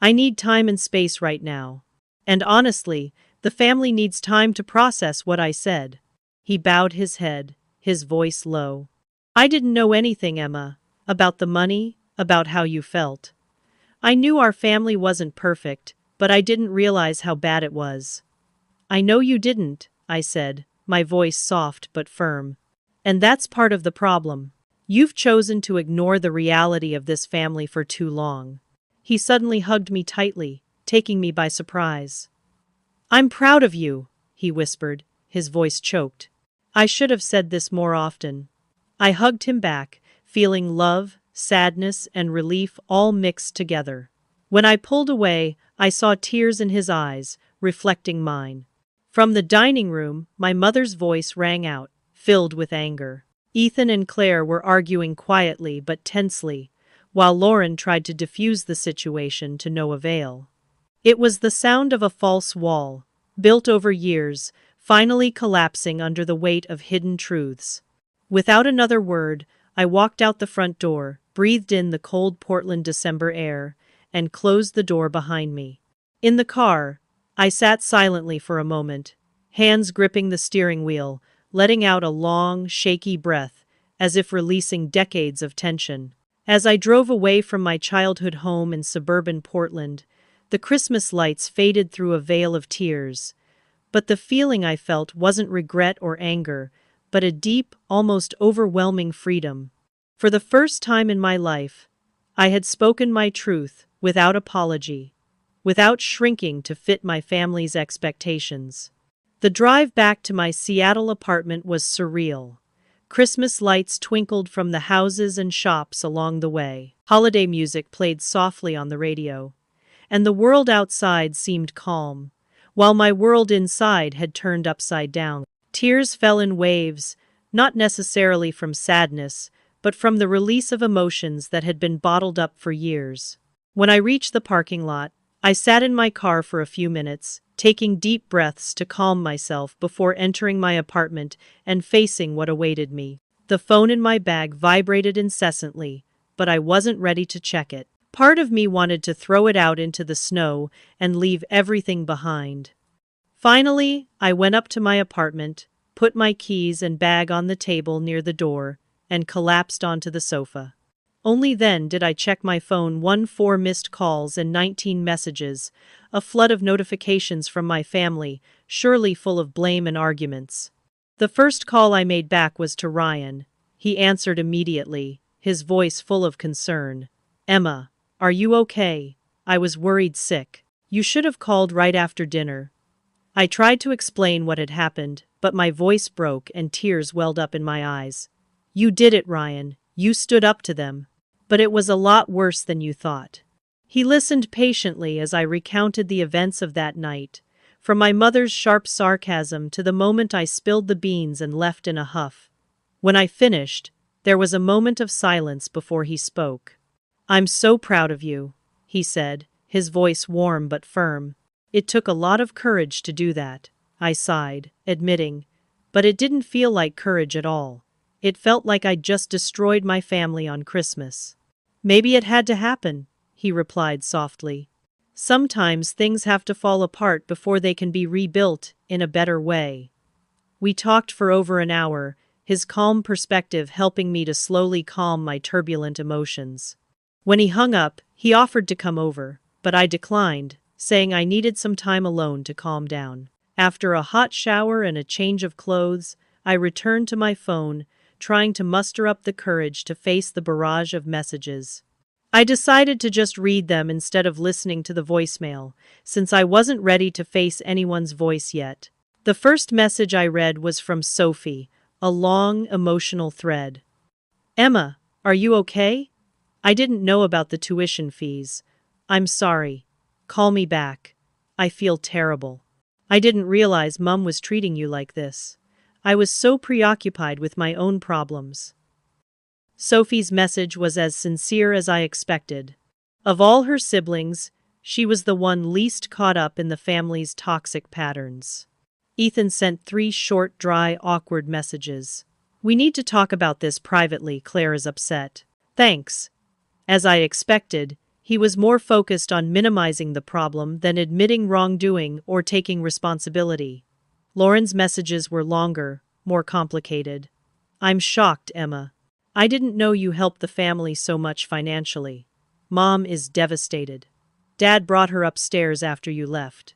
I need time and space right now. And honestly, the family needs time to process what I said. He bowed his head, his voice low. I didn't know anything, Emma, about the money, about how you felt. I knew our family wasn't perfect, but I didn't realize how bad it was. I know you didn't, I said, my voice soft but firm. And that's part of the problem. You've chosen to ignore the reality of this family for too long. He suddenly hugged me tightly, taking me by surprise. I'm proud of you, he whispered, his voice choked. I should have said this more often. I hugged him back, feeling love, sadness, and relief all mixed together. When I pulled away, I saw tears in his eyes, reflecting mine. From the dining room, my mother's voice rang out, filled with anger. Ethan and Claire were arguing quietly but tensely, while Lauren tried to defuse the situation to no avail. It was the sound of a false wall, built over years, finally collapsing under the weight of hidden truths. Without another word, I walked out the front door, breathed in the cold Portland December air, and closed the door behind me. In the car, I sat silently for a moment, hands gripping the steering wheel, letting out a long, shaky breath, as if releasing decades of tension. As I drove away from my childhood home in suburban Portland, the Christmas lights faded through a veil of tears. But the feeling I felt wasn't regret or anger, but a deep, almost overwhelming freedom. For the first time in my life, I had spoken my truth without apology, without shrinking to fit my family's expectations. The drive back to my Seattle apartment was surreal. Christmas lights twinkled from the houses and shops along the way. Holiday music played softly on the radio. And the world outside seemed calm, while my world inside had turned upside down. Tears fell in waves, not necessarily from sadness, but from the release of emotions that had been bottled up for years. When I reached the parking lot, I sat in my car for a few minutes, taking deep breaths to calm myself before entering my apartment and facing what awaited me. The phone in my bag vibrated incessantly, but I wasn't ready to check it. Part of me wanted to throw it out into the snow and leave everything behind. Finally, I went up to my apartment, put my keys and bag on the table near the door, and collapsed onto the sofa. Only then did I check my phone. 4 missed calls and 19 messages, a flood of notifications from my family, surely full of blame and arguments. The first call I made back was to Ryan. He answered immediately, his voice full of concern. Emma, are you okay? I was worried sick. You should have called right after dinner. I tried to explain what had happened, but my voice broke and tears welled up in my eyes. You did it, Ryan. You stood up to them. But it was a lot worse than you thought. He listened patiently as I recounted the events of that night, from my mother's sharp sarcasm to the moment I spilled the beans and left in a huff. When I finished, there was a moment of silence before he spoke. I'm so proud of you, he said, his voice warm but firm. It took a lot of courage to do that, I sighed, admitting, but it didn't feel like courage at all. It felt like I'd just destroyed my family on Christmas. Maybe it had to happen, he replied softly. Sometimes things have to fall apart before they can be rebuilt in a better way. We talked for over an hour, his calm perspective helping me to slowly calm my turbulent emotions. When he hung up, he offered to come over, but I declined, saying I needed some time alone to calm down. After a hot shower and a change of clothes, I returned to my phone, trying to muster up the courage to face the barrage of messages. I decided to just read them instead of listening to the voicemail, since I wasn't ready to face anyone's voice yet. The first message I read was from Sophie, a long, emotional thread. Emma, are you okay? I didn't know about the tuition fees. I'm sorry. Call me back. I feel terrible. I didn't realize Mum was treating you like this. I was so preoccupied with my own problems. Sophie's message was as sincere as I expected. Of all her siblings, she was the one least caught up in the family's toxic patterns. Ethan sent 3 short, dry, awkward messages. We need to talk about this privately, Claire is upset. Thanks. As I expected, he was more focused on minimizing the problem than admitting wrongdoing or taking responsibility. Lauren's messages were longer, more complicated. I'm shocked, Emma. I didn't know you helped the family so much financially. Mom is devastated. Dad brought her upstairs after you left.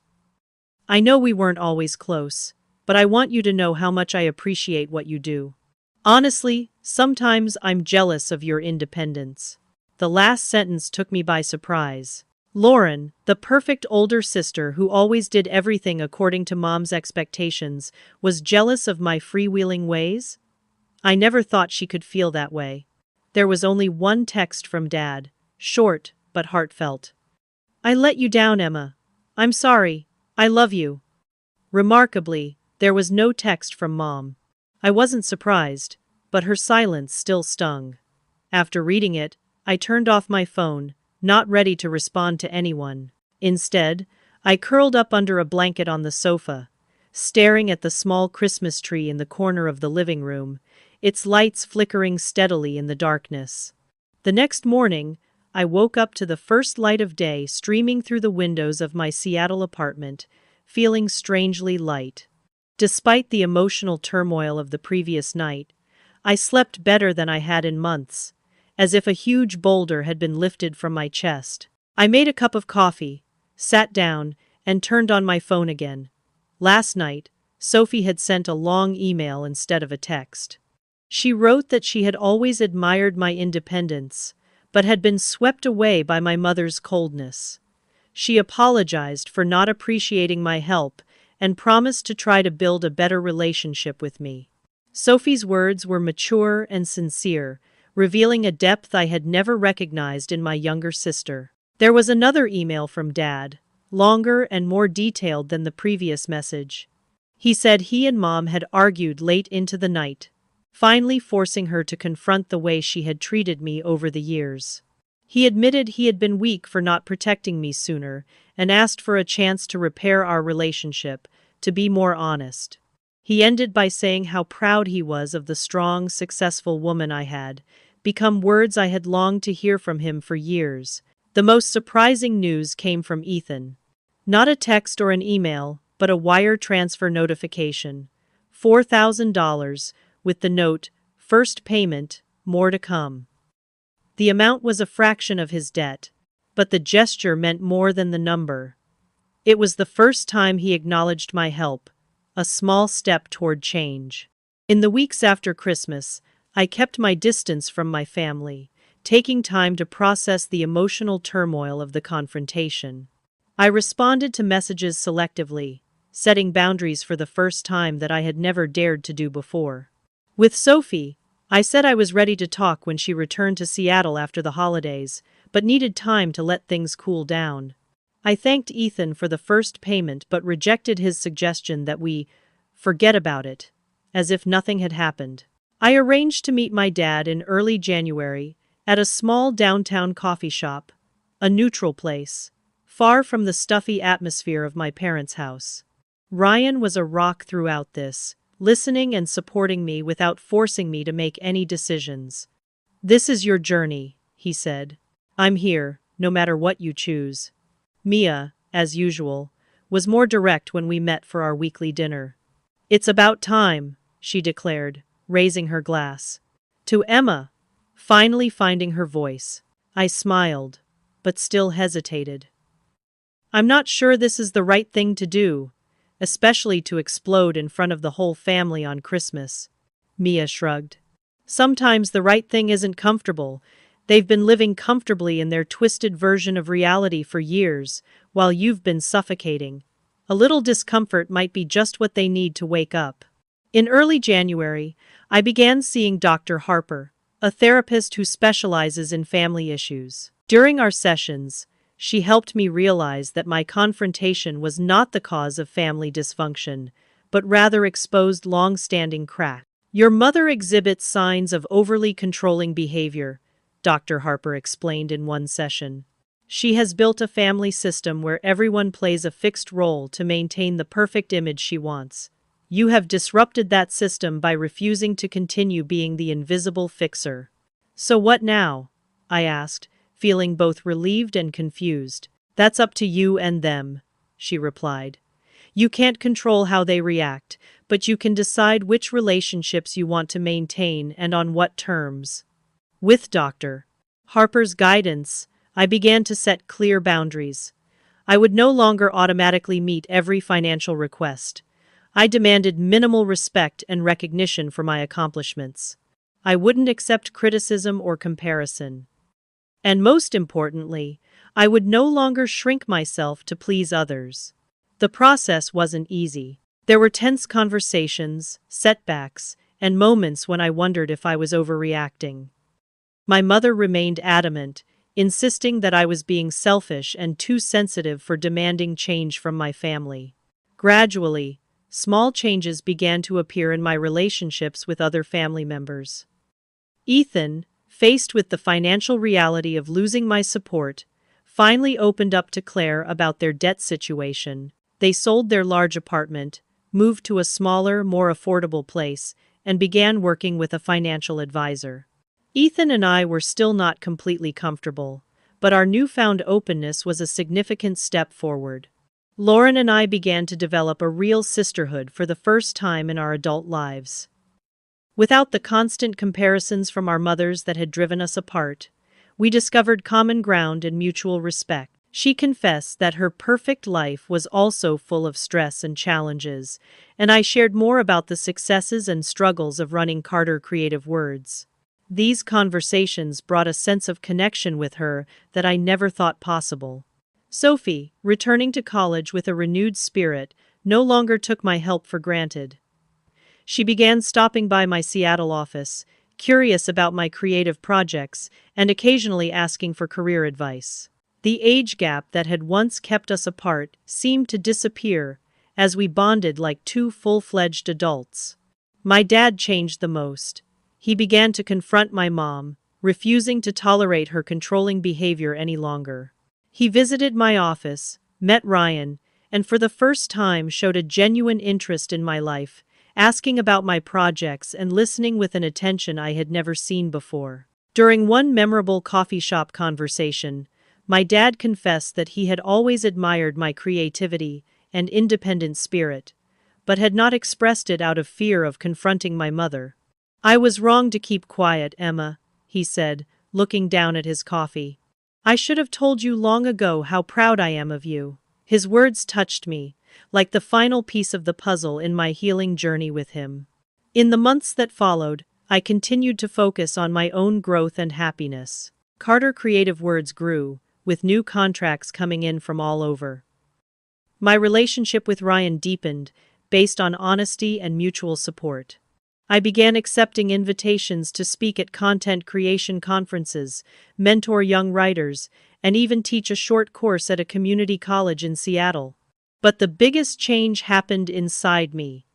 I know we weren't always close, but I want you to know how much I appreciate what you do. Honestly, sometimes I'm jealous of your independence. The last sentence took me by surprise. Lauren, the perfect older sister who always did everything according to Mom's expectations, was jealous of my freewheeling ways? I never thought she could feel that way. There was only one text from Dad, short but heartfelt. I let you down, Emma. I'm sorry. I love you. Remarkably, there was no text from Mom. I wasn't surprised, but her silence still stung. After reading it, I turned off my phone, not ready to respond to anyone. Instead, I curled up under a blanket on the sofa, staring at the small Christmas tree in the corner of the living room, its lights flickering steadily in the darkness. The next morning, I woke up to the first light of day streaming through the windows of my Seattle apartment, feeling strangely light. Despite the emotional turmoil of the previous night, I slept better than I had in months, as if a huge boulder had been lifted from my chest. I made a cup of coffee, sat down, and turned on my phone again. Last night, Sophie had sent a long email instead of a text. She wrote that she had always admired my independence, but had been swept away by my mother's coldness. She apologized for not appreciating my help and promised to try to build a better relationship with me. Sophie's words were mature and sincere, revealing a depth I had never recognized in my younger sister. There was another email from Dad, longer and more detailed than the previous message. He said he and Mom had argued late into the night, finally forcing her to confront the way she had treated me over the years. He admitted he had been weak for not protecting me sooner and asked for a chance to repair our relationship, to be more honest. He ended by saying how proud he was of the strong, successful woman I had become, words I had longed to hear from him for years. The most surprising news came from Ethan. Not a text or an email, but a wire transfer notification. $4,000, with the note, "First payment, more to come." The amount was a fraction of his debt, but the gesture meant more than the number. It was the first time he acknowledged my help, a small step toward change. In the weeks after Christmas, I kept my distance from my family, taking time to process the emotional turmoil of the confrontation. I responded to messages selectively, setting boundaries for the first time that I had never dared to do before. With Sophie, I said I was ready to talk when she returned to Seattle after the holidays, but needed time to let things cool down. I thanked Ethan for the first payment but rejected his suggestion that we forget about it, as if nothing had happened. I arranged to meet my dad in early January at a small downtown coffee shop, a neutral place, far from the stuffy atmosphere of my parents' house. Ryan was a rock throughout this, listening and supporting me without forcing me to make any decisions. "This is your journey," he said. "I'm here, no matter what you choose." Mia, as usual, was more direct when we met for our weekly dinner. "It's about time," she declared, raising her glass. To Emma, finally finding her voice. I smiled, but still hesitated. "I'm not sure this is the right thing to do, especially to explode in front of the whole family on Christmas." Mia shrugged. "Sometimes the right thing isn't comfortable. They've been living comfortably in their twisted version of reality for years, while you've been suffocating. A little discomfort might be just what they need to wake up." In early January, I began seeing Dr. Harper, a therapist who specializes in family issues. During our sessions, she helped me realize that my confrontation was not the cause of family dysfunction, but rather exposed long-standing cracks. "Your mother exhibits signs of overly controlling behavior," Dr. Harper explained in one session. She has built a family system where everyone plays a fixed role to maintain the perfect image she wants. You have disrupted that system by refusing to continue being the invisible fixer. So what now? I asked, feeling both relieved and confused. That's up to you and them, she replied. You can't control how they react, but you can decide which relationships you want to maintain and on what terms. With Dr. Harper's guidance, I began to set clear boundaries. I would no longer automatically meet every financial request. I demanded minimal respect and recognition for my accomplishments. I wouldn't accept criticism or comparison. And most importantly, I would no longer shrink myself to please others. The process wasn't easy. There were tense conversations, setbacks, and moments when I wondered if I was overreacting. My mother remained adamant, insisting that I was being selfish and too sensitive for demanding change from my family. Gradually, small changes began to appear in my relationships with other family members. Ethan, faced with the financial reality of losing my support, finally opened up to Claire about their debt situation. They sold their large apartment, moved to a smaller, more affordable place, and began working with a financial advisor. Ethan and I were still not completely comfortable, but our newfound openness was a significant step forward. Lauren and I began to develop a real sisterhood for the first time in our adult lives. Without the constant comparisons from our mothers that had driven us apart, we discovered common ground and mutual respect. She confessed that her perfect life was also full of stress and challenges, and I shared more about the successes and struggles of running Carter Creative Words. These conversations brought a sense of connection with her that I never thought possible. Sophie, returning to college with a renewed spirit, no longer took my help for granted. She began stopping by my Seattle office, curious about my creative projects, and occasionally asking for career advice. The age gap that had once kept us apart seemed to disappear as we bonded like two full-fledged adults. My dad changed the most. He began to confront my mom, refusing to tolerate her controlling behavior any longer. He visited my office, met Ryan, and for the first time showed a genuine interest in my life, asking about my projects and listening with an attention I had never seen before. During one memorable coffee shop conversation, my dad confessed that he had always admired my creativity and independent spirit, but had not expressed it out of fear of confronting my mother. "I was wrong to keep quiet, Emma," he said, looking down at his coffee. "I should have told you long ago how proud I am of you." His words touched me, like the final piece of the puzzle in my healing journey with him. In the months that followed, I continued to focus on my own growth and happiness. Carter Creative Words grew, with new contracts coming in from all over. My relationship with Ryan deepened, based on honesty and mutual support. I began accepting invitations to speak at content creation conferences, mentor young writers, and even teach a short course at a community college in Seattle. But the biggest change happened inside me.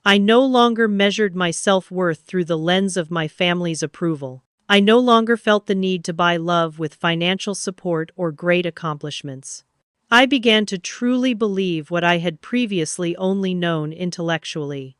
I no longer measured my self-worth through the lens of my family's approval. I no longer felt the need to buy love with financial support or great accomplishments. I began to truly believe what I had previously only known intellectually,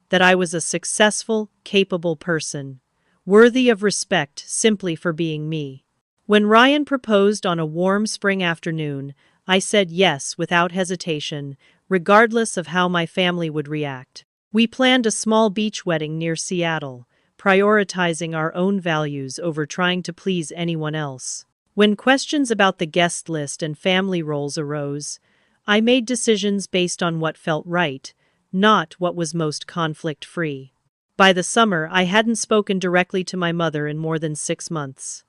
that I was a successful, capable person, worthy of respect simply for being me. When Ryan proposed on a warm spring afternoon, I said yes without hesitation, regardless of how my family would react. We planned a small beach wedding near Seattle, prioritizing our own values over trying to please anyone else. When questions about the guest list and family roles arose, I made decisions based on what felt right, not what was most conflict-free. By the summer, I hadn't spoken directly to my mother in more than 6 months.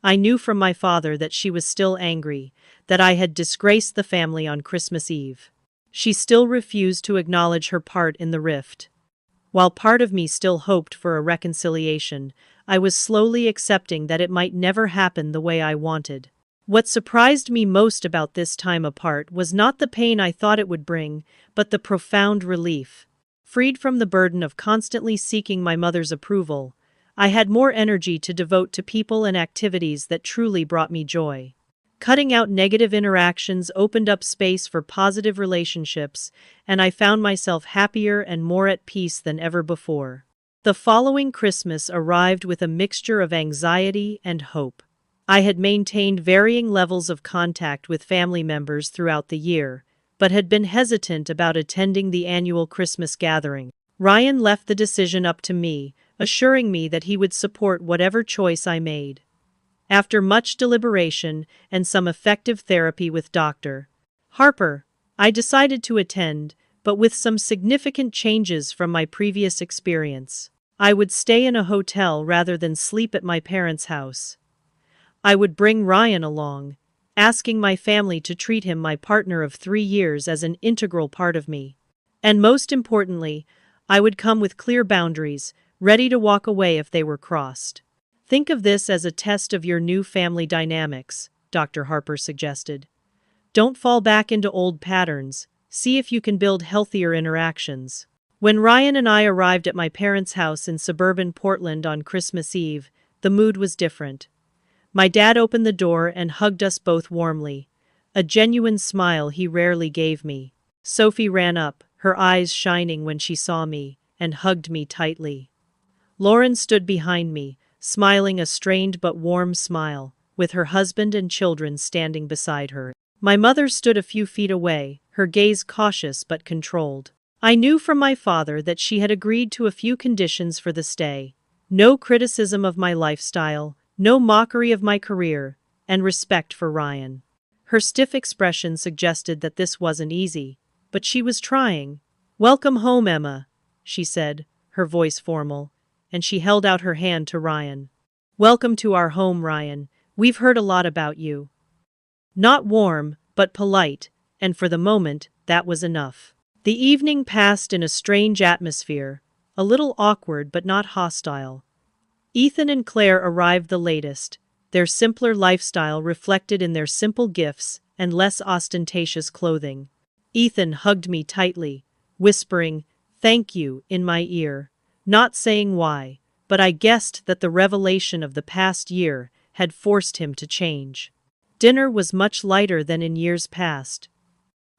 I knew from my father that she was still angry, that I had disgraced the family on Christmas Eve. She still refused to acknowledge her part in the rift. While part of me still hoped for a reconciliation, I was slowly accepting that it might never happen the way I wanted. What surprised me most about this time apart was not the pain I thought it would bring, but the profound relief. Freed from the burden of constantly seeking my mother's approval, I had more energy to devote to people and activities that truly brought me joy. Cutting out negative interactions opened up space for positive relationships, and I found myself happier and more at peace than ever before. The following Christmas arrived with a mixture of anxiety and hope. I had maintained varying levels of contact with family members throughout the year, but had been hesitant about attending the annual Christmas gathering. Ryan left the decision up to me, assuring me that he would support whatever choice I made. After much deliberation and some effective therapy with Dr. Harper, I decided to attend, but with some significant changes from my previous experience. I would stay in a hotel rather than sleep at my parents' house. I would bring Ryan along, asking my family to treat him, my partner of 3 years, as an integral part of me. And most importantly, I would come with clear boundaries, ready to walk away if they were crossed. Think of this as a test of your new family dynamics, Dr. Harper suggested. Don't fall back into old patterns, see if you can build healthier interactions. When Ryan and I arrived at my parents' house in suburban Portland on Christmas Eve, the mood was different. My dad opened the door and hugged us both warmly, a genuine smile he rarely gave me. Sophie ran up, her eyes shining when she saw me, and hugged me tightly. Lauren stood behind me, smiling a strained but warm smile, with her husband and children standing beside her. My mother stood a few feet away, her gaze cautious but controlled. I knew from my father that she had agreed to a few conditions for the stay: no criticism of my lifestyle, no mockery of my career, and respect for Ryan. Her stiff expression suggested that this wasn't easy, but she was trying. "Welcome home, Emma," she said, her voice formal, and she held out her hand to Ryan. "Welcome to our home, Ryan. We've heard a lot about you." Not warm, but polite, and for the moment, that was enough. The evening passed in a strange atmosphere, a little awkward but not hostile. Ethan and Claire arrived the latest, their simpler lifestyle reflected in their simple gifts and less ostentatious clothing. Ethan hugged me tightly, whispering, "Thank you," in my ear. Not saying why, but I guessed that the revelation of the past year had forced him to change. Dinner was much lighter than in years past.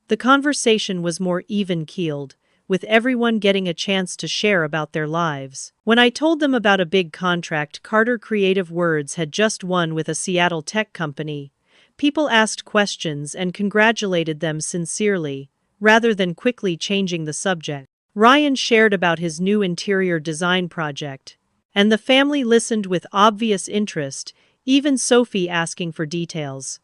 The conversation was more even-keeled, with everyone getting a chance to share about their lives. When I told them about a big contract Carter Creative Words had just won with a Seattle tech company, people asked questions and congratulated them sincerely, rather than quickly changing the subject. Ryan shared about his new interior design project, and the family listened with obvious interest, even Sophie asking for details.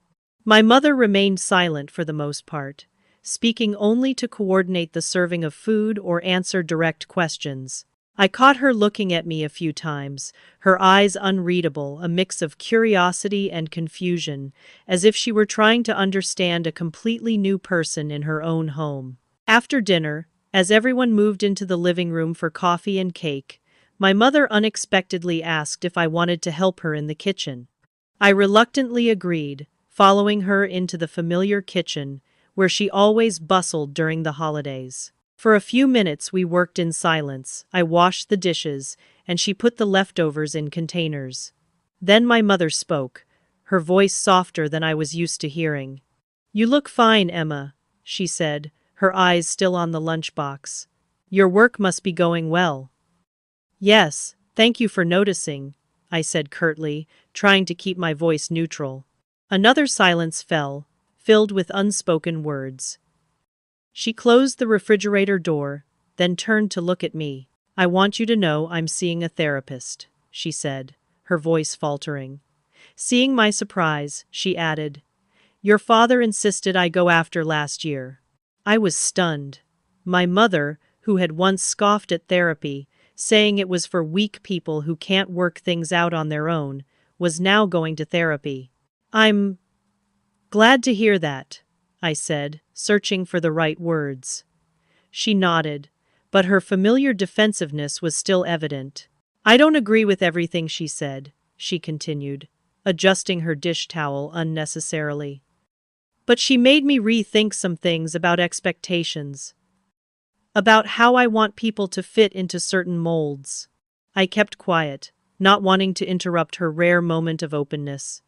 My mother remained silent for the most part, speaking only to coordinate the serving of food or answer direct questions. I caught her looking at me a few times, her eyes unreadable, a mix of curiosity and confusion, as if she were trying to understand a completely new person in her own home. After dinner, as everyone moved into the living room for coffee and cake, my mother unexpectedly asked if I wanted to help her in the kitchen. I reluctantly agreed, following her into the familiar kitchen, where she always bustled during the holidays. For a few minutes we worked in silence. I washed the dishes, and she put the leftovers in containers. Then my mother spoke, her voice softer than I was used to hearing. "You look fine, Emma," she said, her eyes still on the lunchbox. "Your work must be going well." "Yes, thank you for noticing," I said curtly, trying to keep my voice neutral. Another silence fell, filled with unspoken words. She closed the refrigerator door, then turned to look at me. "I want you to know I'm seeing a therapist," she said, her voice faltering. Seeing my surprise, she added, "Your father insisted I go after last year." I was stunned. My mother, who had once scoffed at therapy, saying it was for weak people who can't work things out on their own, was now going to therapy. "I'm glad to hear that," I said, searching for the right words. She nodded, but her familiar defensiveness was still evident. "I don't agree with everything she said," she continued, adjusting her dish towel unnecessarily. "But she made me rethink some things about expectations. About how I want people to fit into certain molds." I kept quiet, not wanting to interrupt her rare moment of openness.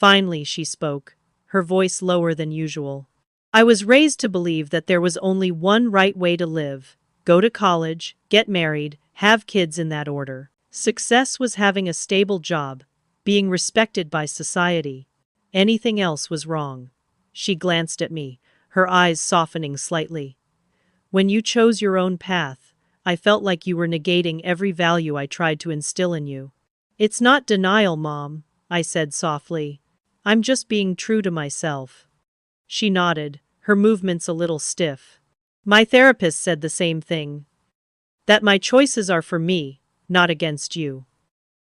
Finally, she spoke, her voice lower than usual. I was raised to believe that there was only one right way to live: go to college, get married, have kids in that order. Success was having a stable job, being respected by society. Anything else was wrong. She glanced at me, her eyes softening slightly. When you chose your own path, I felt like you were negating every value I tried to instill in you. It's not denial, Mom, I said softly. I'm just being true to myself. She nodded, her movements a little stiff. My therapist said the same thing. That my choices are for me, not against you.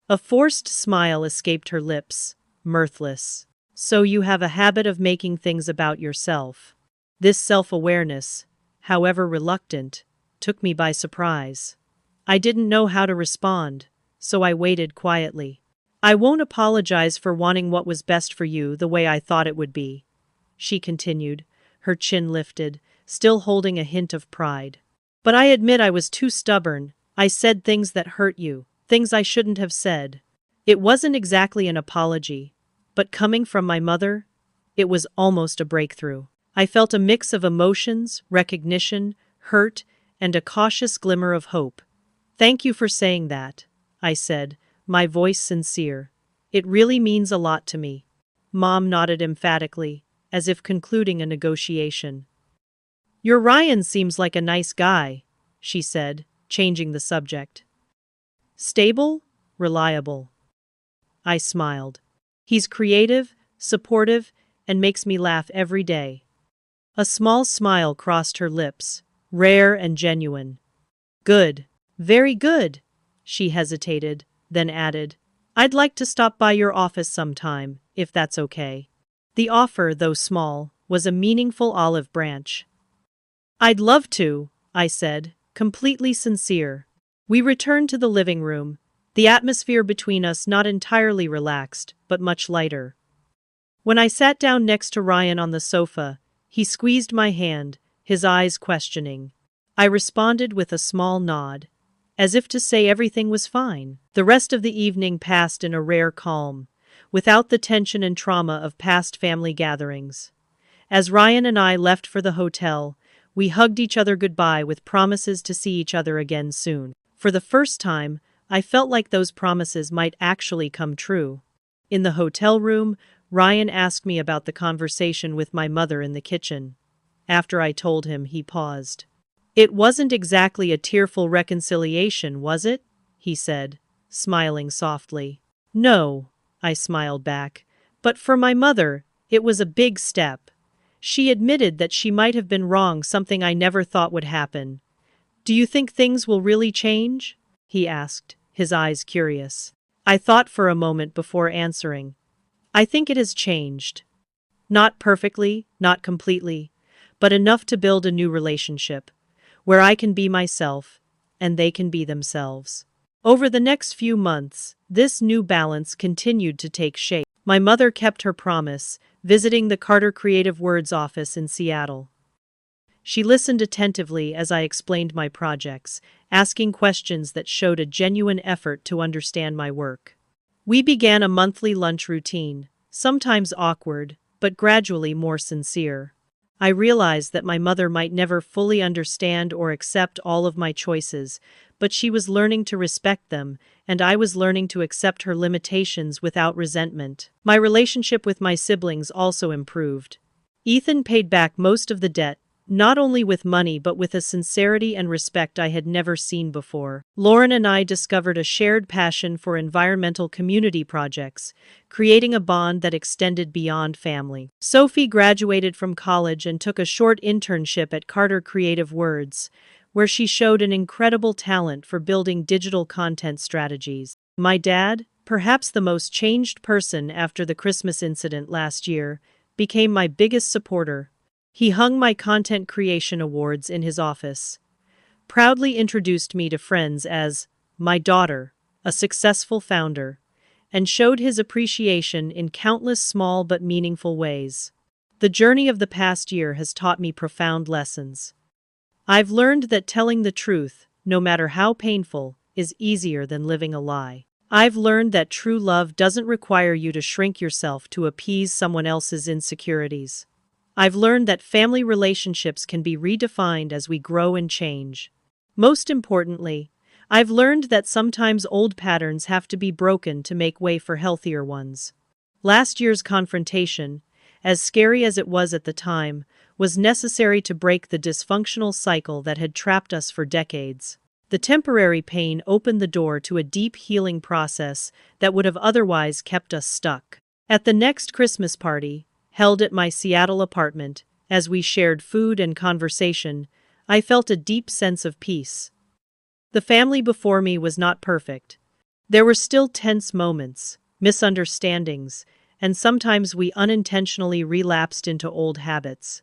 A forced smile escaped her lips, mirthless. So you have a habit of making things about yourself. This self-awareness, however reluctant, took me by surprise. I didn't know how to respond, so I waited quietly. I won't apologize for wanting what was best for you the way I thought it would be, she continued, her chin lifted, still holding a hint of pride. But I admit I was too stubborn. I said things that hurt you, things I shouldn't have said. It wasn't exactly an apology, but coming from my mother, it was almost a breakthrough. I felt a mix of emotions, recognition, hurt, and a cautious glimmer of hope. Thank you for saying that, I said, my voice sincere. It really means a lot to me. Mom nodded emphatically, as if concluding a negotiation. Your Ryan seems like a nice guy, she said, changing the subject. Stable, reliable. I smiled. He's creative, supportive, and makes me laugh every day. A small smile crossed her lips, rare and genuine. Good. Very good. She hesitated, then added, I'd like to stop by your office sometime, if that's okay. The offer, though small, was a meaningful olive branch. I'd love to, I said, completely sincere. We returned to the living room, the atmosphere between us not entirely relaxed, but much lighter. When I sat down next to Ryan on the sofa, he squeezed my hand, his eyes questioning. I responded with a small nod, as if to say everything was fine. The rest of the evening passed in a rare calm, without the tension and trauma of past family gatherings. As Ryan and I left for the hotel, we hugged each other goodbye with promises to see each other again soon. For the first time, I felt like those promises might actually come true. In the hotel room, Ryan asked me about the conversation with my mother in the kitchen. After I told him, he paused. It wasn't exactly a tearful reconciliation, was it? He said, smiling softly. No, I smiled back. But for my mother, it was a big step. She admitted that she might have been wrong, something I never thought would happen. Do you think things will really change? He asked, his eyes curious. I thought for a moment before answering. I think it has changed. Not perfectly, not completely, but enough to build a new relationship, where I can be myself, and they can be themselves. Over the next few months, this new balance continued to take shape. My mother kept her promise, visiting the Carter Creative Words office in Seattle. She listened attentively as I explained my projects, asking questions that showed a genuine effort to understand my work. We began a monthly lunch routine, sometimes awkward, but gradually more sincere. I realized that my mother might never fully understand or accept all of my choices, but she was learning to respect them, and I was learning to accept her limitations without resentment. My relationship with my siblings also improved. Ethan paid back most of the debt, not only with money but with a sincerity and respect I had never seen before. Lauren and I discovered a shared passion for environmental community projects, creating a bond that extended beyond family. Sophie graduated from college and took a short internship at Carter Creative Words, where she showed an incredible talent for building digital content strategies. My dad, perhaps the most changed person after the Christmas incident last year, became my biggest supporter. He hung my content creation awards in his office, proudly introduced me to friends as my daughter, a successful founder, and showed his appreciation in countless small but meaningful ways. The journey of the past year has taught me profound lessons. I've learned that telling the truth, no matter how painful, is easier than living a lie. I've learned that true love doesn't require you to shrink yourself to appease someone else's insecurities. I've learned that family relationships can be redefined as we grow and change. Most importantly, I've learned that sometimes old patterns have to be broken to make way for healthier ones. Last year's confrontation, as scary as it was at the time, was necessary to break the dysfunctional cycle that had trapped us for decades. The temporary pain opened the door to a deep healing process that would have otherwise kept us stuck. At the next Christmas party, held at my Seattle apartment, as we shared food and conversation, I felt a deep sense of peace. The family before me was not perfect. There were still tense moments, misunderstandings, and sometimes we unintentionally relapsed into old habits.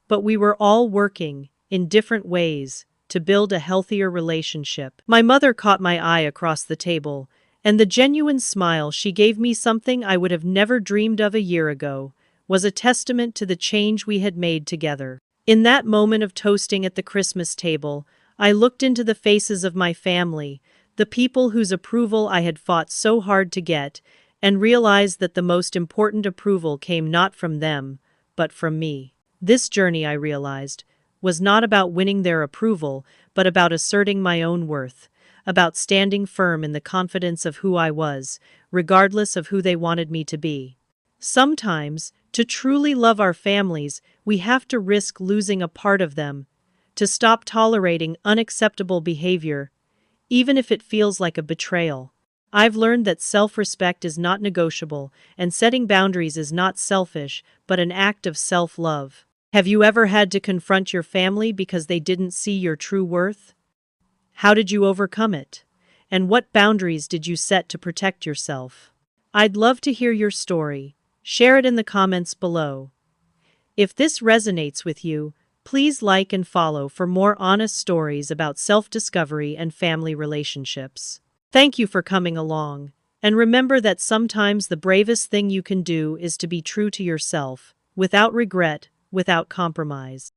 But we were all working, in different ways, to build a healthier relationship. My mother caught my eye across the table, and the genuine smile she gave me, something I would have never dreamed of a year ago, was a testament to the change we had made together. In that moment of toasting at the Christmas table, I looked into the faces of my family, the people whose approval I had fought so hard to get, and realized that the most important approval came not from them, but from me. This journey, I realized, was not about winning their approval, but about asserting my own worth, about standing firm in the confidence of who I was, regardless of who they wanted me to be. Sometimes, to truly love our families, we have to risk losing a part of them, to stop tolerating unacceptable behavior, even if it feels like a betrayal. I've learned that self-respect is not negotiable, and setting boundaries is not selfish, but an act of self-love. Have you ever had to confront your family because they didn't see your true worth? How did you overcome it? And what boundaries did you set to protect yourself? I'd love to hear your story. Share it in the comments below. If this resonates with you, please like and follow for more honest stories about self-discovery and family relationships. Thank you for coming along, and remember that sometimes the bravest thing you can do is to be true to yourself, without regret, without compromise.